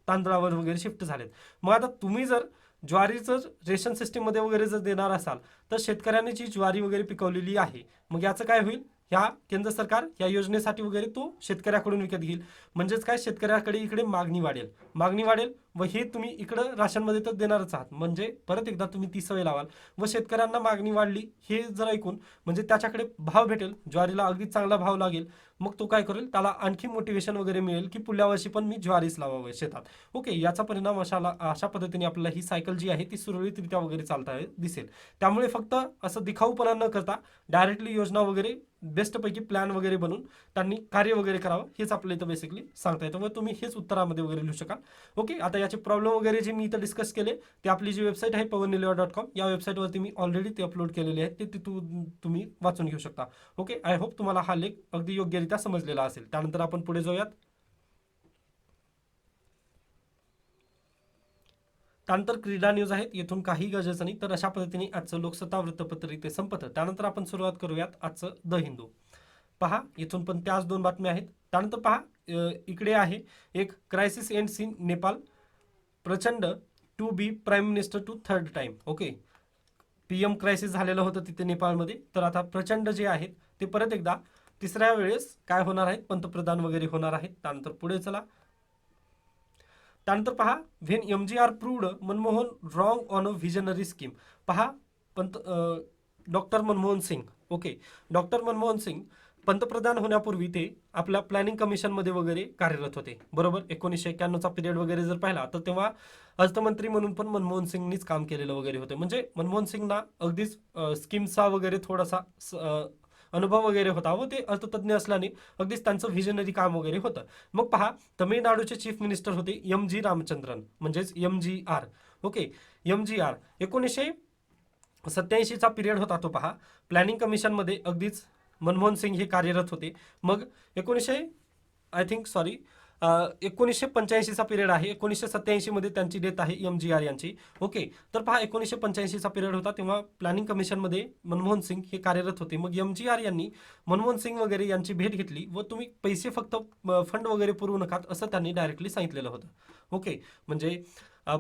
तांदळावर वगैरे शिफ्ट झालेत. मग आता तुम्ही जर ज्वारीचं रेशन सिस्टीममध्ये वगैरे जर देणार असाल तर शेतकऱ्यांनी जी ज्वारी वगैरे पिकवलेली आहे मग याचं काय होईल, ह्या केंद्र सरकार या योजनेसाठी वगैरे तो शेतकऱ्याकडून विकत घेईल. म्हणजेच काय, शेतकऱ्याकडे इकडे मागणी वाढेल, मागणी वाढेल व हे तुम्ही इकडं राशनमध्ये तर देणारच आहात. म्हणजे परत एकदा तुम्ही ती सवय लावाल व शेतकऱ्यांना मागणी वाढली हे जर ऐकून म्हणजे त्याच्याकडे भाव भेटेल, ज्वारीला अगदी चांगला भाव लागेल. मग तो काय करेल, त्याला आणखी मोटिवेशन वगैरे मिळेल की पुढल्या वर्षी पण मी ज्वारीच लावावं शेतात. ओके, याचा परिणाम अशा पद्धतीने आपल्याला ही सायकल जी आहे ती सुरळीतरित्या वगैरे चालता दिसेल. त्यामुळे फक्त असं दिखाऊपणा न करता डायरेक्टली योजना वगैरे बेस्टपैकी प्लॅन वगैरे बनवून त्यांनी कार्य वगैरे करावं हेच आपल्या इथं बेसिकली सांगता येतं. मग तुम्ही हेच उत्तरामध्ये वगैरे लिहू शकाल. ओके, आता याचे प्रॉब्लेम वगैरे जे मी इथं डिस्कस केले ते आपली जी वेबसाईट आहे pawannilewa.com या वेबसाईटवरती मी ऑलरेडी ते अपलोड केलेले आहेत, ते तिथून तुम्ही वाचून घेऊ शकता. ओके, आय होप तुम्हाला हा लेख अगदी योग्यरित्या समजलेला असेल. त्यानंतर आपण पुढे जाऊयात. त्यानंतर क्रीडा न्यूज आहेत, येथून काही गरजेचं नाही. तर अशा पद्धतीने आजचं लोकसत्ता वृत्तपत्र इथे संपतं. त्यानंतर आपण सुरुवात करूयात आजचं द हिंदू. पहा, इथून पण त्याच दोन बातम्या आहेत. त्यानंतर पहा, इकडे आहे एक crisis ends in Nepal, Prachanda to be prime minister to third time. Okay, PM crisis झालेलं होतं तिथे नेपाळमध्ये, तर आता प्रचंड जे आहेत ते परत एकदा तिसऱ्या वेळेस काय होणार आहेत, पंतप्रधान वगैरे होणार आहेत. त्यानंतर पुढे चला. त्यानंतर पहा, when MGR proved Manmohan wrong on a visionary scheme. पहा, doctor Manmohan Singh, okay, doctor Manmohan Singh पंतप्रधान होण्यापूर्वी ते आपल्या प्लॅनिंग कमिशनमध्ये वगैरे कार्यरत होते, बरोबर. 1991चा पिरियड वगैरे जर पाहिला तर तेव्हा अर्थमंत्री म्हणून पण मनमोहन सिंगनीच काम केलेलं वगैरे होतं. म्हणजे मनमोहन सिंगना अगदीच स्कीमचा वगैरे थोडासा अनुभव वगैरे होता व ते अर्थतज्ञ असल्याने अगदीच त्यांचं व्हिजनरी काम वगैरे होतं. मग पहा, तमिळनाडूचे चीफ मिनिस्टर होते MG रामचंद्रन, म्हणजेच MGR. ओके, MGR 1987चा पिरियड होता तो. पहा, प्लॅनिंग कमिशनमध्ये अगदीच मनमोहन सिंग हे कार्यरत होते. मग 1985चा पिरियड आहे, 1987 मध्ये त्यांची डेथ आहे MGR यांची. ओके, तर पहा, 1985चा पिरियड होता तेव्हा प्लॅनिंग कमिशनमध्ये मनमोहन सिंग हे कार्यरत होते. मग MGR यांनी मनमोहन सिंग वगैरे यांची भेट घेतली व तुम्ही पैसे फक्त फंड वगैरे पुरवू नकात असं त्यांनी डायरेक्टली सांगितलेलं होतं. ओके, म्हणजे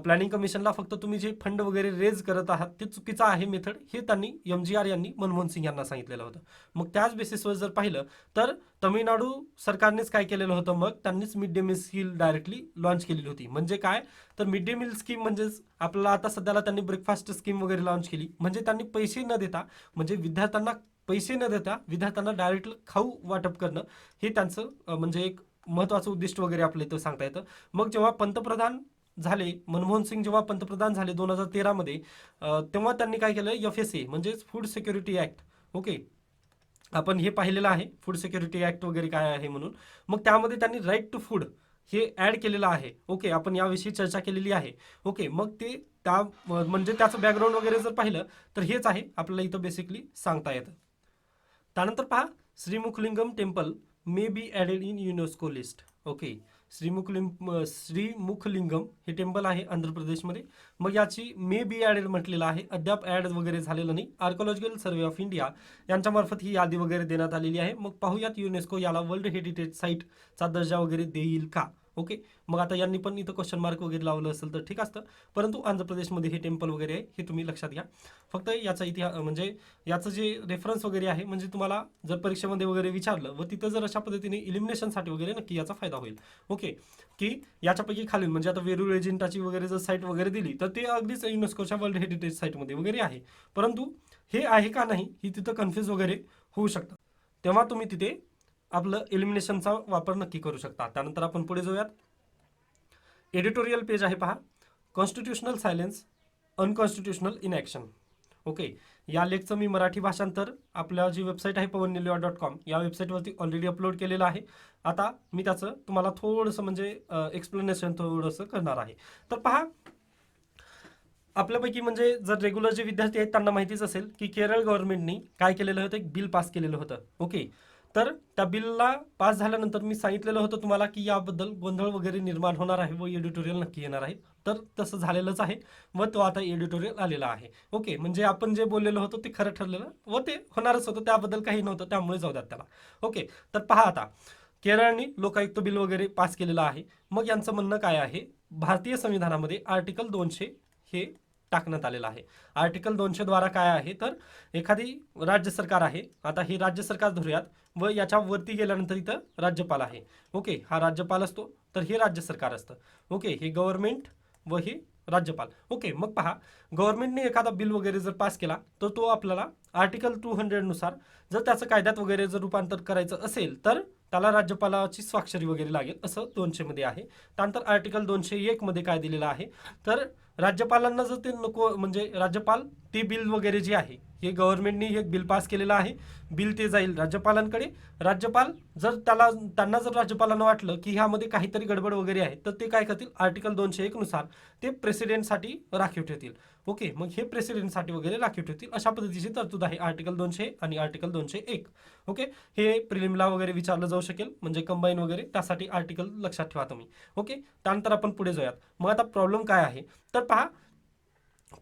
प्लॅनिंग कमिशनला फक्त तुम्ही जे फंड वगैरे रेज करत आहात ते चुकीचं आहे मेथड, हे त्यांनी MGR यांनी मनमोहन सिंग यांना सांगितलेलं होतं. मग त्याच बेसिसवर जर पाहिलं तर तमिळनाडू सरकारनेच काय केलेलं होतं, मग त्यांनीच mid day meal scheme directly launch केलेली होती. म्हणजे काय, तर मिड डे मील स्कीम म्हणजेच आपल्याला आता सध्याला त्यांनी ब्रेकफास्ट स्कीम वगैरे लॉन्च केली. म्हणजे त्यांनी पैसे न देता, म्हणजे विद्यार्थ्यांना पैसे न देता विद्यार्थ्यांना डायरेक्ट खाऊ वाटप करणं हे त्यांचं म्हणजे एक महत्त्वाचं उद्दिष्ट वगैरे आपल्या इथं सांगता येतं. मग जेव्हा पंतप्रधान झाले मनमोहन सिंग, जेव्हा पंतप्रधान झाले 2013 मध्ये, तेव्हा त्यांनी काय केलं, FSA म्हणजेच फूड सिक्युरिटी ॲक्ट. ओके, आपण हे पाहिलेलं आहे फूड सिक्युरिटी ॲक्ट वगैरे काय आहे म्हणून. मग त्यामध्ये त्यांनी राईट टू फूड हे ॲड केलेलं आहे. ओके, आपण याविषयी चर्चा केलेली आहे. ओके, मग ते त्या म्हणजे त्याचं बॅकग्राऊंड वगैरे जर पाहिलं तर हेच आहे आपल्याला इथं बेसिकली सांगता येतं. त्यानंतर पहा Srimukhalingam temple may be added in UNESCO list. Okay, Srimukhalingam हे टेम्पल आहे आंध्र प्रदेशमध्ये. मग याची मे बी ॲडेड म्हटलेलं आहे, अद्याप ॲड वगैरे झालेलं नाही. आर्कोलॉजिकल सर्वे ऑफ इंडिया यांच्यामार्फत ही यादी वगैरे देण्यात आलेली आहे. मग पाहूयात युनेस्को याला वर्ल्ड हेरिटेज साईटचा दर्जा वगैरे देईल का. ओके, मग आता यांनी पण इथं क्वेश्चन मार्क वगैरे लावलं असेल तर ठीक असतं, परंतु आंध्र प्रदेशमध्ये हे टेम्पल वगैरे आहे हे तुम्ही लक्षात घ्या. फक्त याचा इतिहास म्हणजे याचं जे रेफरन्स वगैरे आहे, म्हणजे तुम्हाला जर परीक्षेमध्ये वगैरे विचारलं व तिथं जर अशा पद्धतीने इलिमिनेशनसाठी वगैरे नक्की याचा फायदा होईल. ओके, की याच्यापैकी खालील म्हणजे आता वेरूळ एजिंटाची वगैरे जर साईट वगैरे दिली तर ते अगदीच युनेस्कोच्या वर्ल्ड हेरिटेज साईटमध्ये वगैरे आहे, परंतु हे आहे का नाही ही तिथं कन्फ्यूज वगैरे होऊ शकतं. तेव्हा तुम्ही तिथे आपलं एलिमिनेशनचा वापर नक्की करू शकता. त्यानंतर आपण पुढे जाऊयात. एडिटोरियल पेज आहे पहा, कॉन्स्टिट्युशनल सायलेन्स, अनकॉन्स्टिट्युशनल इनॅक्शन. ओके, या लेखचं मी मराठी भाषांतर आपल्या जी वेबसाईट आहे pawannelia.com या वेबसाईटवरती ऑलरेडी अपलोड केलेलं आहे. आता मी त्याचं तुम्हाला थोडंसं म्हणजे एक्सप्लेनेशन थोडंसं करणार आहे. तर पहा, आपल्यापैकी म्हणजे जर रेग्युलर जे विद्यार्थी आहेत त्यांना माहितीच असेल की केरळ गव्हर्नमेंटनी काय केलेलं होतं, एक बिल पास केलेलं होतं. ओके, तर त्या बिलला पास झाल्यानंतर मी सांगितलेलं होतं तुम्हाला की याबद्दल गोंधळ वगैरे निर्माण होणार आहे व एडिटोरियल नक्की येणार आहे. तर तसं झालेलंच आहे व तो आता एडिटोरियल आलेला आहे. ओके, म्हणजे आपण जे बोललेलं होतं ते खरं ठरलेलं व ते होणारच होतं, त्याबद्दल काही नव्हतं, त्यामुळे जाऊ द्यात त्याला. ओके, तर पहा आता केरळने लोकायुक्त बिल वगैरे पास केलेलं आहे. मग यांचं म्हणणं काय आहे, भारतीय संविधानामध्ये आर्टिकल 200 हे टाकण्यात आलेलं आहे. आर्टिकल 200 द्वारा काय आहे तर एखादी राज्य सरकार आहे, आता हे राज्य सरकार धरूयात व याच्या वरती गेल्यानंतर इथं राज्यपाल आहे. ओके, हा राज्यपाल असतो तर हे राज्य सरकार असतं. ओके, हे गव्हर्नमेंट व हे राज्यपाल. ओके, मग पहा, गव्हर्नमेंटने एखादा बिल वगैरे जर पास केला तर तो आपल्याला आर्टिकल 200 नुसार जर त्याचं कायद्यात वगैरे जर रूपांतर करायचं असेल तर त्याला राज्यपालाची स्वाक्षरी वगैरे लागेल, असं 200 मध्ये आहे. त्यानंतर आर्टिकल 201 मध्ये काय दिलेलं आहे तर राज्यपालांना जर ते नको म्हणजे राज्यपाल ते बिल वगैरे जे आहे हे गव्हर्नमेंटने एक बिल पास केलेलं आहे, बिल ते जाईल राज्यपालांकडे. राज्यपाल जर त्यांना जर राज्यपालांना वाटलं की ह्यामध्ये काहीतरी गडबड वगैरे आहे तर ते काय करतील, आर्टिकल 201 नुसार ते प्रेसिडेंटसाठी राखीव ठेवतील. ओके, मग हे प्रेसिडेंटसाठी वगैरे राखीव ठेवतील, अशा पद्धतीची तरतूद आहे आर्टिकल 200 आणि आर्टिकल 201. ओके, हे प्रिलिमला वगैरे विचारलं जाऊ शकेल, म्हणजे कंबाईन वगैरे त्यासाठी आर्टिकल लक्षात ठेवा तुम्ही. ओके, त्यानंतर आपण पुढे जाऊयात. मग आता प्रॉब्लेम काय आहे तर पहा,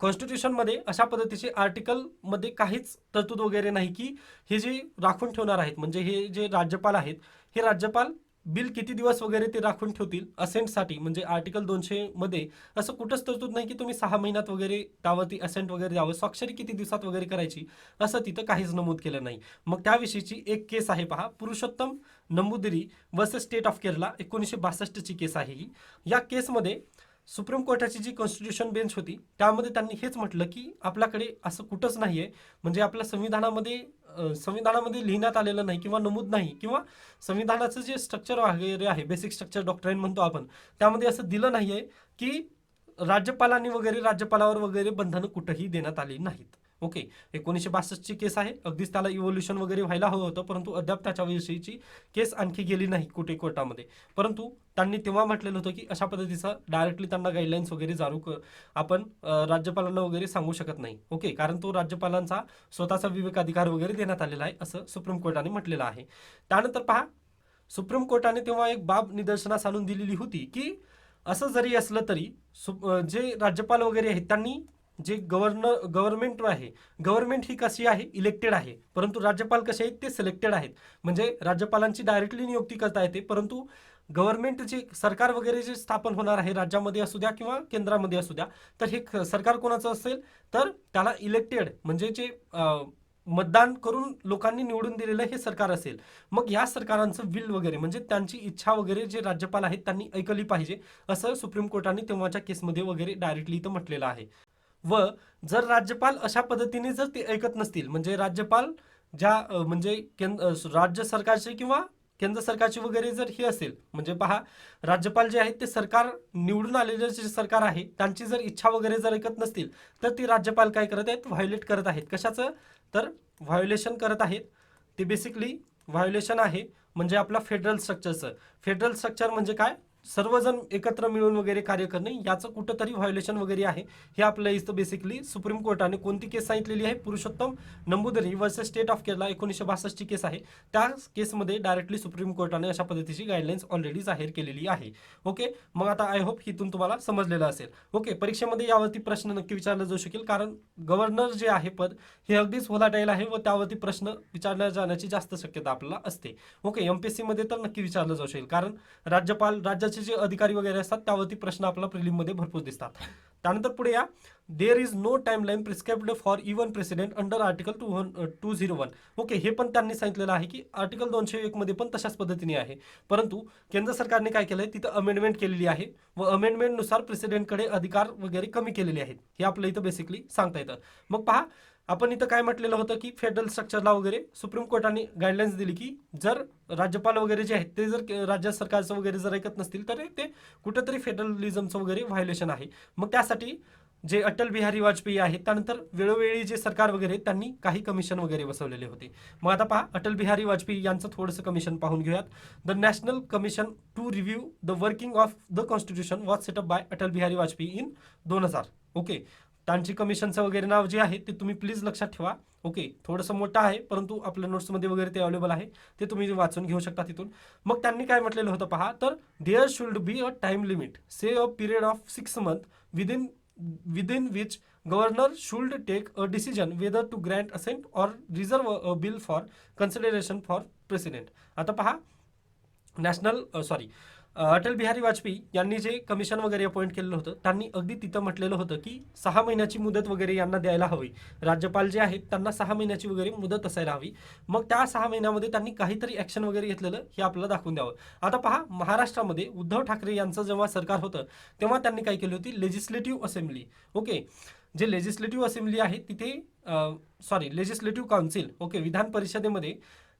कॉन्स्टिट्यूशनमध्ये अशा पद्धतीचे आर्टिकलमध्ये काहीच तरतूद वगैरे नाही की हे जे राखून ठेवणार आहेत म्हणजे हे जे राज्यपाल आहेत हे राज्यपाल बिल किती दिवस वगैरे ते राखून ठेवतील असेंटसाठी. म्हणजे आर्टिकल 200 मध्ये असं कुठंच तरतूद नाही की तुम्ही 6 महिन्यात वगैरे त्यावरती असेंट वगैरे द्यावं, स्वाक्षरी किती दिवसात वगैरे करायची, असं तिथं काहीच नमूद केलं नाही. मग त्याविषयीची एक केस आहे पहा, Purushottam Namboodiri versus state of Kerala, 1962 ची केस आहे ही. या केसमध्ये सुप्रीम कोर्टाची जी कॉन्स्टिट्यूशन बेंच होती त्यामध्ये त्यांनी हेच म्हटलं की आपल्याकडे असं कुठंच नाही आहे, म्हणजे आपल्या संविधानामध्ये लिहिण्यात आलेलं नाही किंवा नमूद नाही किंवा संविधानाचं जे स्ट्रक्चर वगैरे आहे, बेसिक स्ट्रक्चर डॉक्ट्राईन म्हणतो आपण, त्यामध्ये असं दिलं नाही आहे की राज्यपालावर वगैरे बंधनं कुठंही देण्यात आली नाहीत. ओके, 1962 ची केस आहे, अगदीच त्याला इव्होल्युशन वगैरे व्हायला हवं होतं, परंतु अद्याप त्याच्याविषयीची केस आणखी गेली नाही कुठे कोर्टामध्ये. परंतु त्यांनी तेव्हा म्हटलेलं होतं की अशा पद्धतीचा डायरेक्टली त्यांना गाईडलाईन्स वगैरे आपण राज्यपालांना वगैरे सांगू शकत नाही. ओके, कारण तो राज्यपालांचा स्वतःचा विवेकाधिकार वगैरे देण्यात आलेला आहे असं सुप्रीम कोर्टाने म्हटलेलं आहे. त्यानंतर पहा, सुप्रीम कोर्टाने तेव्हा एक बाब निदर्शनास आणून दिलेली होती की असं जरी असलं तरी जे राज्यपाल वगैरे आहेत त्यांनी जे गव्हर्नमेंट आहे, गव्हर्नमेंट ही कशी आहे, इलेक्टेड आहे, परंतु राज्यपाल कसे आहेत ते सिलेक्टेड आहेत. म्हणजे राज्यपालांची डायरेक्टली नियुक्ती करता येते, परंतु गव्हर्नमेंट जे सरकार वगैरे जे स्थापन होणार आहे राज्यामध्ये असू द्या किंवा केंद्रामध्ये असू द्या, तर हे सरकार कोणाचं असेल तर त्याला इलेक्टेड म्हणजे जे मतदान करून लोकांनी निवडून दिलेलं हे सरकार असेल. मग या सरकारांचं विल वगैरे म्हणजे त्यांची इच्छा वगैरे जे राज्यपाल आहेत त्यांनी ऐकली पाहिजे, असं सुप्रीम कोर्टाने तेव्हाच्या केसमध्ये वगैरे डायरेक्टली इथं म्हटलेलं आहे. व जर राज्यपाल अशा पद्धतीने जर ते ऐकत नसतील म्हणजे राज्यपाल ज्या म्हणजे राज्य सरकारचे किंवा केंद्र सरकारचे वगैरे जर हे असेल, म्हणजे पहा, राज्यपाल जे आहेत ते सरकार निवडून आलेले जे सरकार आहे त्यांची जर इच्छा वगैरे जर ऐकत नसतील तर ते राज्यपाल काय करत आहेत, व्हायोलेट करत आहेत. कशाचं तर व्हायोलेशन करत आहेत ते, बेसिकली व्हायोलेशन आहे म्हणजे आपला फेडरल स्ट्रक्चरचं. फेडरल स्ट्रक्चर म्हणजे काय, सर्वजण एकत्र मिळून वगैरे कार्य करणे याचं कुठंतरी व्हायोलेशन वगैरे आहे. हे आपल्या इथं बेसिकली सुप्रीम कोर्टाने कोणती केस सांगितलेली आहे, Purushottam Namboodiri versus state of Kerala 1962 ची केस आहे. त्या केसमध्ये डायरेक्टली सुप्रीम कोर्टाने अशा पद्धतीची गाईडलाईन्स ऑलरेडी जाहीर केलेली आहे. ओके, मग आता आय होप हिथून तुम्हाला समजलेलं असेल. ओके, परीक्षेमध्ये यावरती प्रश्न नक्की विचारला जाऊ शकेल, कारण गव्हर्नर जे आहे पद हे अगदीच व्होलाटाईल आहे व त्यावरती प्रश्न विचारल्या जाण्याची जास्त शक्यता आपल्याला असते. ओके, एमपीएससी मध्ये तर नक्की विचारलं जाऊ शकेल, कारण राज्यपाल राज्याचे जे अधिकारी वगैरे असतात त्यावरती प्रश्न आपल्याला प्रिलिम मध्ये भरपूर दिसतात. त्यानंतर पुढे या, there is no timeline prescribed for even president under article 201. Okay, हे पण त्यांनी सांगितलेलं आहे की आर्टिकल 201 मध्ये पण तशाच पद्धतीने आहे, परंतु केंद्र सरकारने काय केलंय तिथं अमेंडमेंट केलेली आहे व अमेंडमेंटनुसार प्रेसिडेंटकडे अधिकार वगैरे कमी केलेले आहेत. हे आपलं इथं बेसिकली सांगता येतं. मग पहा, आपण इथं काय म्हटलेलं होतं की फेडरल स्ट्रक्चरला वगैरे सुप्रीम कोर्टाने गाईडलाईन्स दिली की जर राज्यपाल वगैरे जे आहेत ते जर राज्य सरकारचं वगैरे जर ऐकत नसतील तर ते कुठेतरी फेडरलिझमचं वगैरे व्हायोलेशन आहे. मग त्यासाठी जे अटल बिहारी वाजपेयी आहेत त्यानंतर वेळोवेळी जे सरकार वगैरे त्यांनी काही कमिशन वगैरे बसवलेले होते. मग आता पहा, अटल बिहारी वाजपेयी यांचं थोडंसं कमिशन पाहून घेऊयात. The national commission to review the working of the constitution was set up by Atal Bihari Vajpayee in 2000. Okay, त्यांची कमिशनचं वगैरे नाव जे आहे ते तुम्ही प्लीज लक्षात ठेवा. ओके, थोडंसं मोठं आहे परंतु आपल्या नोट्समध्ये वगैरे ते अवेलेबल आहे, ते तुम्ही वाचून घेऊ शकता तिथून. मग त्यांनी काय म्हटलेलं होतं पहा, तर there should be a time limit say a period of 6 months within which governor should take a decision whether to grant assent or reserve a bill for consideration for president. आता पहा, अटल बिहारी वाजपेयी यांनी जे कमिशन वगैरे appoint केलेलं होतं त्यांनी अगदी तिथं म्हटलेलं होतं की 6 महिन्याची मुदत वगैरे यांना द्यायला हवी. राज्यपाल जे आहेत त्यांना 6 महिन्याची वगैरे मुदत असायला हवी. मग त्या 6 महिन्यामध्ये त्यांनी काहीतरी ऍक्शन वगैरे घेतलेलं हे आपल्याला दाखवून द्यावं. आता पहा, महाराष्ट्रामध्ये उद्धव ठाकरे यांचं जेव्हा सरकार होतं तेव्हा त्यांनी काय केली होती, लेजिस्लेटिव्ह असेंब्ली. ओके, जे लेजिस्लेटिव्ह असेंब्ली आहे तिथे लेजिस्लेटिव्ह काउन्सिल, ओके, विधान परिषदेमध्ये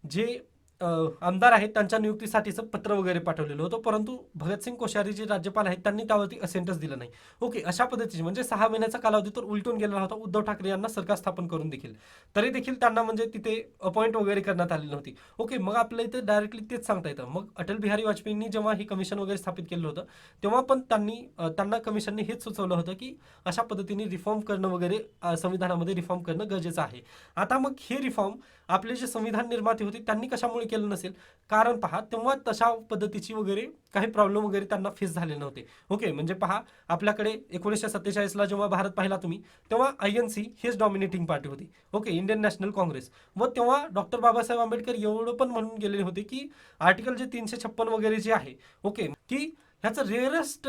जे आमदार आहेत त्यांच्या नियुक्तीसाठीचं पत्र वगैरे पाठवलेलं होतं, परंतु भगतसिंग कोश्यारी जे राज्यपाल आहेत त्यांनी त्यावरती असेंटच दिलं नाही. ओके, अशा पद्धतीचे म्हणजे 6 महिन्याचा कालावधी तर उलटून गेलेला होता उद्धव ठाकरे यांना सरकार स्थापन करून देखील, तरी देखील त्यांना म्हणजे तिथे अपॉइंट वगैरे करण्यात आलेली नव्हती. ओके, मग आपल्या इथे डायरेक्टली तेच सांगता येतं. मग अटल बिहारी वाजपेयींनी जेव्हा हे कमिशन वगैरे स्थापित केलं होतं तेव्हा पण त्यांना कमिशनने हेच सुचवलं होतं की अशा पद्धतीने रिफॉर्म करणं वगैरे संविधानामध्ये रिफॉर्म करणं गरजेचं आहे. आता मग हे रिफॉर्म आपले जे संविधान निर्माते होते त्यांनी कशामुळे केलं नसेल, कारण पहा तेव्हा तशा पद्धतीची वगैरे काही प्रॉब्लेम वगैरे त्यांना फेस झाले नव्हते. ओके, म्हणजे पहा, आपल्याकडे 1947ला जेव्हा भारत पाहिला तुम्ही तेव्हा INC हेच डॉमिनेटिंग पार्टी होती. Okay, Indian national Congress. व तेव्हा डॉक्टर बाबासाहेब आंबेडकर एवढं पण म्हणून गेलेले होते की आर्टिकल जे 356 वगैरे जे आहे, ओके, की ह्याचं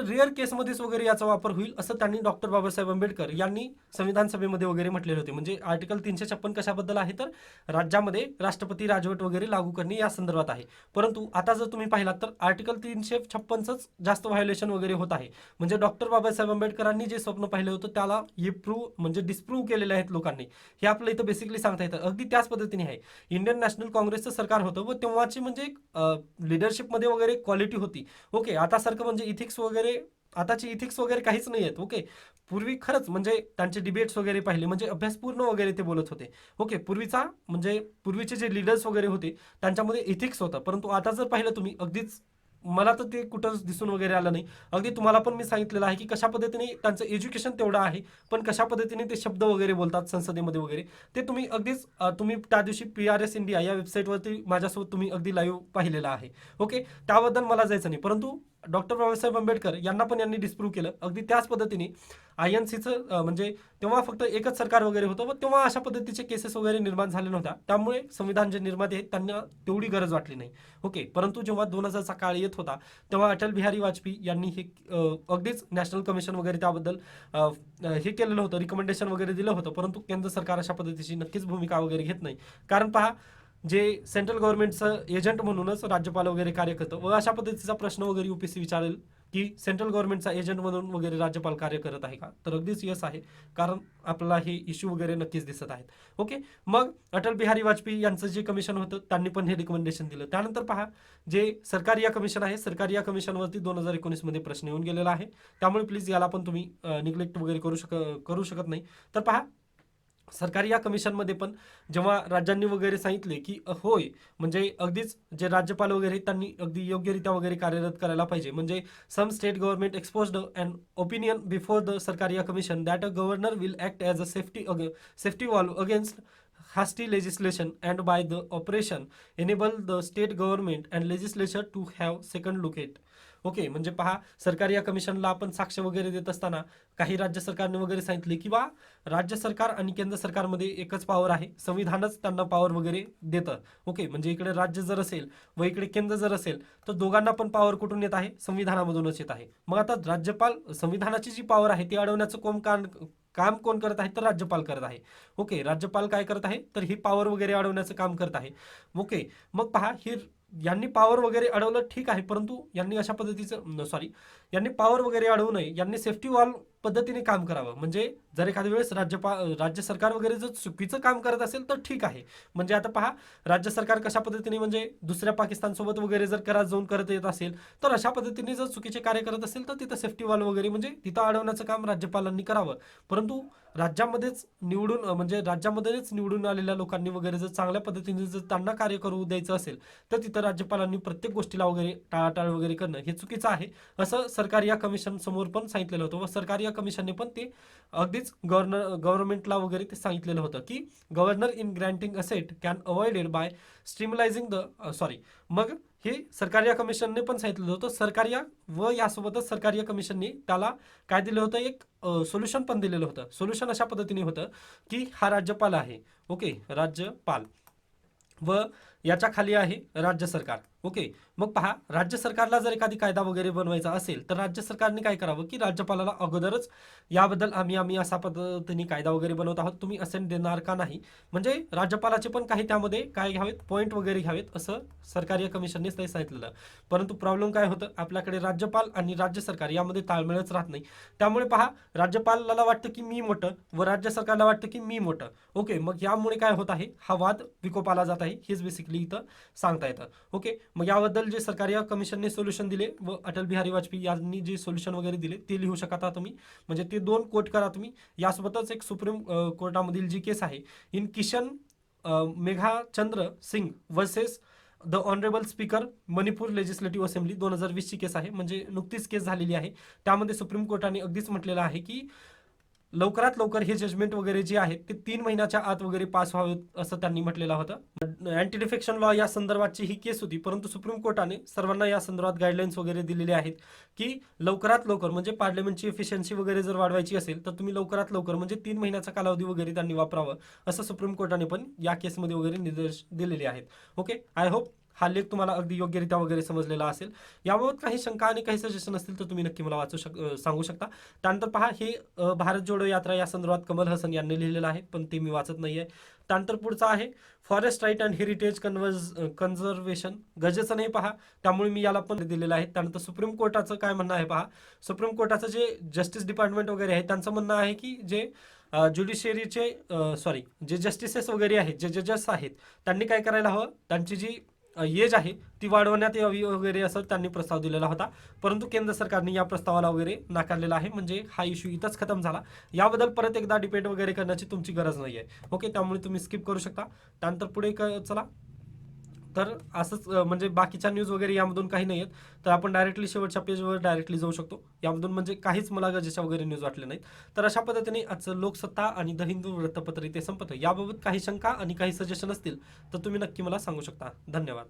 रेअर केसमध्येच वगैरे याचा वापर होईल असं त्यांनी डॉक्टर बाबासाहेब आंबेडकर यांनी संविधान सभेमध्ये वगैरे म्हटलेले होते. म्हणजे आर्टिकल 356 कशाबद्दल आहे तर राज्यामध्ये राष्ट्रपती राजवट वगैरे लागू करणे या संदर्भात आहे. परंतु आता जर तुम्ही पाहिलात तर आर्टिकल 356च जास्त व्हायोलेशन वगैरे होत आहे. म्हणजे डॉक्टर बाबासाहेब आंबेडकरांनी जे स्वप्न पाहिलं होतं त्याला हे म्हणजे डिस्प्रूव्ह केलेले आहेत लोकांनी, हे आपलं इथं बेसिकली सांगता येतं. अगदी त्याच पद्धतीने आहे. इंडियन नॅशनल काँग्रेसचं सरकार होतं व तेव्हाची म्हणजे लिडरशिपमध्ये वगैरे क्वालिटी होती. ओके, आता सारखं म्हणजे इथिक्स वगैरे, आताची इथिक्स वगैरे काहीच नाही आहेत. ओके, पूर्वी खरंच म्हणजे त्यांचे डिबेट्स वगैरे पाहिले म्हणजे अभ्यासपूर्ण वगैरे ते बोलत होते. ओके, पूर्वीचे जे लीडर्स वगैरे होते त्यांच्यामध्ये इथिक्स होतं, परंतु आता जर पाहिलं तुम्ही अगदीच मला तर ते कुठंच दिसून वगैरे आलं नाही. अगदी तुम्हाला पण मी सांगितलेलं आहे की कशा पद्धतीने त्यांचं एज्युकेशन तेवढं आहे, पण कशा पद्धतीने ते शब्द वगैरे बोलतात संसदेमध्ये वगैरे ते तुम्ही अगदीच तुम्ही त्या दिवशी PRS इंडिया या वेबसाईटवरती माझ्यासोबत तुम्ही अगदी लाईव्ह पाहिलेलं आहे. ओके, त्याबद्दल मला जायचं नाही, परंतु डॉक्टर बाबासाहेब आंबेडकर यांना पण यांनी डिस्प्रूव्ह केलं. अगदी त्याच पद्धतीने INCचं म्हणजे तेव्हा फक्त एकच सरकार वगैरे होतं व तेव्हा अशा पद्धतीचे केसेस वगैरे निर्माण झाले नव्हत्या, त्यामुळे संविधान जे निर्माते आहेत त्यांना तेवढी गरज वाटली नाही. ओके, परंतु जेव्हा 2000चा काळ येत होता तेव्हा अटल बिहारी वाजपेयी यांनी हे अगदीच नॅशनल कमिशन वगैरे त्याबद्दल हे केलेलं होतं, रिकमेंडेशन वगैरे दिलं होतं, परंतु केंद्र सरकार अशा पद्धतीची नक्कीच भूमिका वगैरे घेत नाही. कारण पहा, जे सेंट्रल गव्हर्नमेंटचं एजंट म्हणूनच राज्यपाल वगैरे कार्य करतं व अशा पद्धतीचा प्रश्न वगैरे UPSC विचारेल की सेंट्रल गव्हर्नमेंटचा एजंट म्हणून वगैरे राज्यपाल कार्य करत आहे का, तर अगदीच यस आहे, कारण आपल्याला हे इश्यू वगैरे नक्कीच दिसत आहेत. ओके, मग अटल बिहारी वाजपेयी यांचं जे कमिशन होतं त्यांनी पण हे रिकमेंडेशन दिलं. त्यानंतर पहा, जे सरकारी या कमिशन आहे, सरकारी या कमिशनवरती 2019 मध्ये प्रश्न येऊन गेलेला आहे, त्यामुळे प्लीज याला पण तुम्ही निग्लेक्ट वगैरे करू शकत नाही. तर पहा, सरकारी या कमिशनमध्ये पण जेव्हा राज्यांनी वगैरे सांगितले की होय, म्हणजे अगदीच जे राज्यपाल वगैरे आहेत, त्यांनी अगदी योग्यरित्या वगैरे कार्यरत करायला पाहिजे. म्हणजे some state government exposed an opinion before the Sarkaria commission that a governor will act as a safety valve against hasty legislation and by the operation enable the state government and legislature to have second look at. Okay, म्हणजे पहा, सरकारी या कमिशनला आपण साक्ष वगैरे देत असताना काही राज्य सरकारने वगैरे सांगितले की बा राज्य सरकार आणि केंद्र सरकारमध्ये एकच पॉवर आहे, संविधानच त्यांना पॉवर वगैरे देतं. ओके, म्हणजे इकडे राज्य जर असेल व इकडे केंद्र जर असेल तर दोघांना पण पॉवर कुठून येत आहे, संविधानामधूनच येत आहे. मग आता राज्यपाल संविधानाची जी पॉवर आहे ती अडवण्याचं काम कोण करत आहे, तर राज्यपाल करत आहे. ओके, राज्यपाल काय करत आहे, तर ही पॉवर वगैरे अडवण्याचं काम करत आहे. ओके, मग पहा, ही यांनी पॉवर वगैरे अडवलं ठीक आहे, परंतु यांनी अशा पद्धतीचं यांनी पॉवर वगैरे अडवू नये, यांनी सेफ्टी वॉल पद्धतीने काम करावं. म्हणजे जर एखाद्या वेळेस राज्य सरकार वगैरे जर चुकीचं काम करत असेल तर ठीक आहे. म्हणजे आता पहा, राज्य सरकार कशा पद्धतीने म्हणजे दुसऱ्या पाकिस्तानसोबत वगैरे जर करार जाऊन करत येत असेल तर अशा पद्धतीने जर चुकीचे कार्य करत असेल तर तिथं सेफ्टी वॉल वगैरे म्हणजे तिथं अडवण्याचं काम राज्यपालांनी करावं. परंतु राज्यामध्येच निवडून आलेल्या लोकांनी वगैरे जर चांगल्या पद्धतीने जर त्यांना कार्य करू द्यायचं असेल तर तिथं राज्यपालांनी प्रत्येक गोष्टीला वगैरे टाळाटाळ वगैरे करणं हे चुकीचं आहे, असं सरकारी या कमिशन समोर पण सांगितलेलं होतं. व सरकारी या कमिशनने पण ते अगदीच गव्हर्नमेंटला वगैरे ते सांगितलेलं होतं की governor in granting asset can avoided by streamlining मग हे सरकारी या कमिशनने पण सांगितलेलं होतं. सरकारिया व यासोबतच सरकारी या कमिशनने त्याला काय दिलं होतं, एक सोल्युशन पण दिलेलं होतं. सोल्युशन अशा पद्धतीने होतं की हा राज्यपाल आहे, ओके, राज्यपाल, व याच्या खाली आहे राज्य सरकार. ओके, मग पहा, राज्य सरकारला जर एखादी कायदा वगैरे बनवायचा असेल तर राज्य सरकारने काय करावं की राज्यपालाला अगोदरच याबद्दल आम्ही असा पद्धतीने कायदा वगैरे बनवत आहोत, तुम्ही असेंट देणार का नाही, म्हणजे राज्यपालाचे पण काही त्यामध्ये काय घ्यावेत, पॉईंट वगैरे घ्यावेत, असं सरकारी कमिशनने सांगितलेलं. परंतु प्रॉब्लेम काय होतं, आपल्याकडे राज्यपाल आणि राज्य सरकार यामध्ये ताळमेळच राहत नाही. त्यामुळे पहा, राज्यपालाला वाटतं की मी मोठं व राज्य सरकारला वाटतं की मी मोठं. ओके, मग यामुळे काय होत आहे, हा वाद विकोपाला जात आहे, हेच बेसिकली इथं सांगता येतं. ओके, मग याबद्दल जे सरकारी कमिशनने सोल्युशन दिले व अटल बिहारी वाजपेयी यांनी जे सोल्युशन वगैरे दिले ते लिहू शकता तुम्ही, म्हणजे ते 2 कोट करा तुम्ही. यासोबतच एक सुप्रीम कोर्टामधील जी केस आहे in Kishan Meghachandra Singh versus the honourable speaker Manipur legislative assembly 2020 ची केस आहे, म्हणजे नुकतीच केस झालेली आहे. त्यामध्ये सुप्रीम कोर्टाने अगदीच म्हटलेलं आहे की लवकरात लवकर हे जजमेंट वगैरे जे आहेत ते 3 महिन्याच्या आत वगैरे पास व्हावेत असं त्यांनी म्हटलेलं होतं. अँटी डिफेक्शन लॉ या संदर्भातची ही केस होती, परंतु सुप्रीम कोर्टाने सर्वांना या संदर्भात गाईडलाईन्स वगैरे दिलेले आहेत की लवकरात लवकर म्हणजे पार्लमेंटची एफिशियन्सी वगैरे जर वाढवायची असेल तर तुम्ही लवकरात लवकर म्हणजे 3 महिन्याचा कालावधी वगैरे त्यांनी वापरावं, असं सुप्रीम कोर्टाने पण या केसमध्ये वगैरे निर्देश दिलेले आहेत. ओके, आय होप हा लेख तुम्हाला अगदी योग्यरित्या वगैरे समजलेला असेल. याबाबत काही शंका आणि काही सजेशन असतील तर तुम्ही नक्की मला सांगू शकता. त्यानंतर पहा, हे भारत जोडो यात्रा या संदर्भात कमल हसन यांनी लिहिलेलं आहे, पण ते मी वाचत नाही आहे. त्यानंतर पुढचा आहे forest right and heritage conservation, गरजेचं नाही पहा, त्यामुळे मी याला पण दिलेलं आहे. त्यानंतर सुप्रीम कोर्टाचं काय म्हणणं आहे पहा, सुप्रीम कोर्टाचं जे जस्टिस डिपार्टमेंट वगैरे आहे त्यांचं म्हणणं आहे की जे ज्युडिशियरीचे जे जस्टिसेस वगैरे आहेत, जे जजेस आहेत, त्यांनी काय करायला हवं, त्यांची जी एज आहे ती वाढवण्यात यावी वगैरे असं त्यांनी प्रस्ताव दिलेला होता, परंतु केंद्र सरकारने या प्रस्तावाला वगैरे नाकारलेला आहे. म्हणजे हा इश्यू इथंच खतम झाला, याबद्दल परत एकदा डिबेट वगैरे करण्याची तुमची गरज नाही आहे. ओके, त्यामुळे तुम्ही स्किप करू शकता. त्यानंतर पुढे चला, तर असंच म्हणजे बाकीच्या न्यूज वगैरे यामधून काही नाही आहेत, तर आपण डायरेक्टली शेवटच्या पेजवर डायरेक्टली जाऊ शकतो. यामधून म्हणजे काहीच मला गरजेच्या वगैरे न्यूज वाटल्या नाहीत. तर अशा पद्धतीने आजचं लोकसत्ता आणि द हिंदू वृत्तपत्र इथे संपतं. याबाबत काही शंका आणि काही सजेशन असतील तर तुम्ही नक्की मला सांगू शकता. धन्यवाद.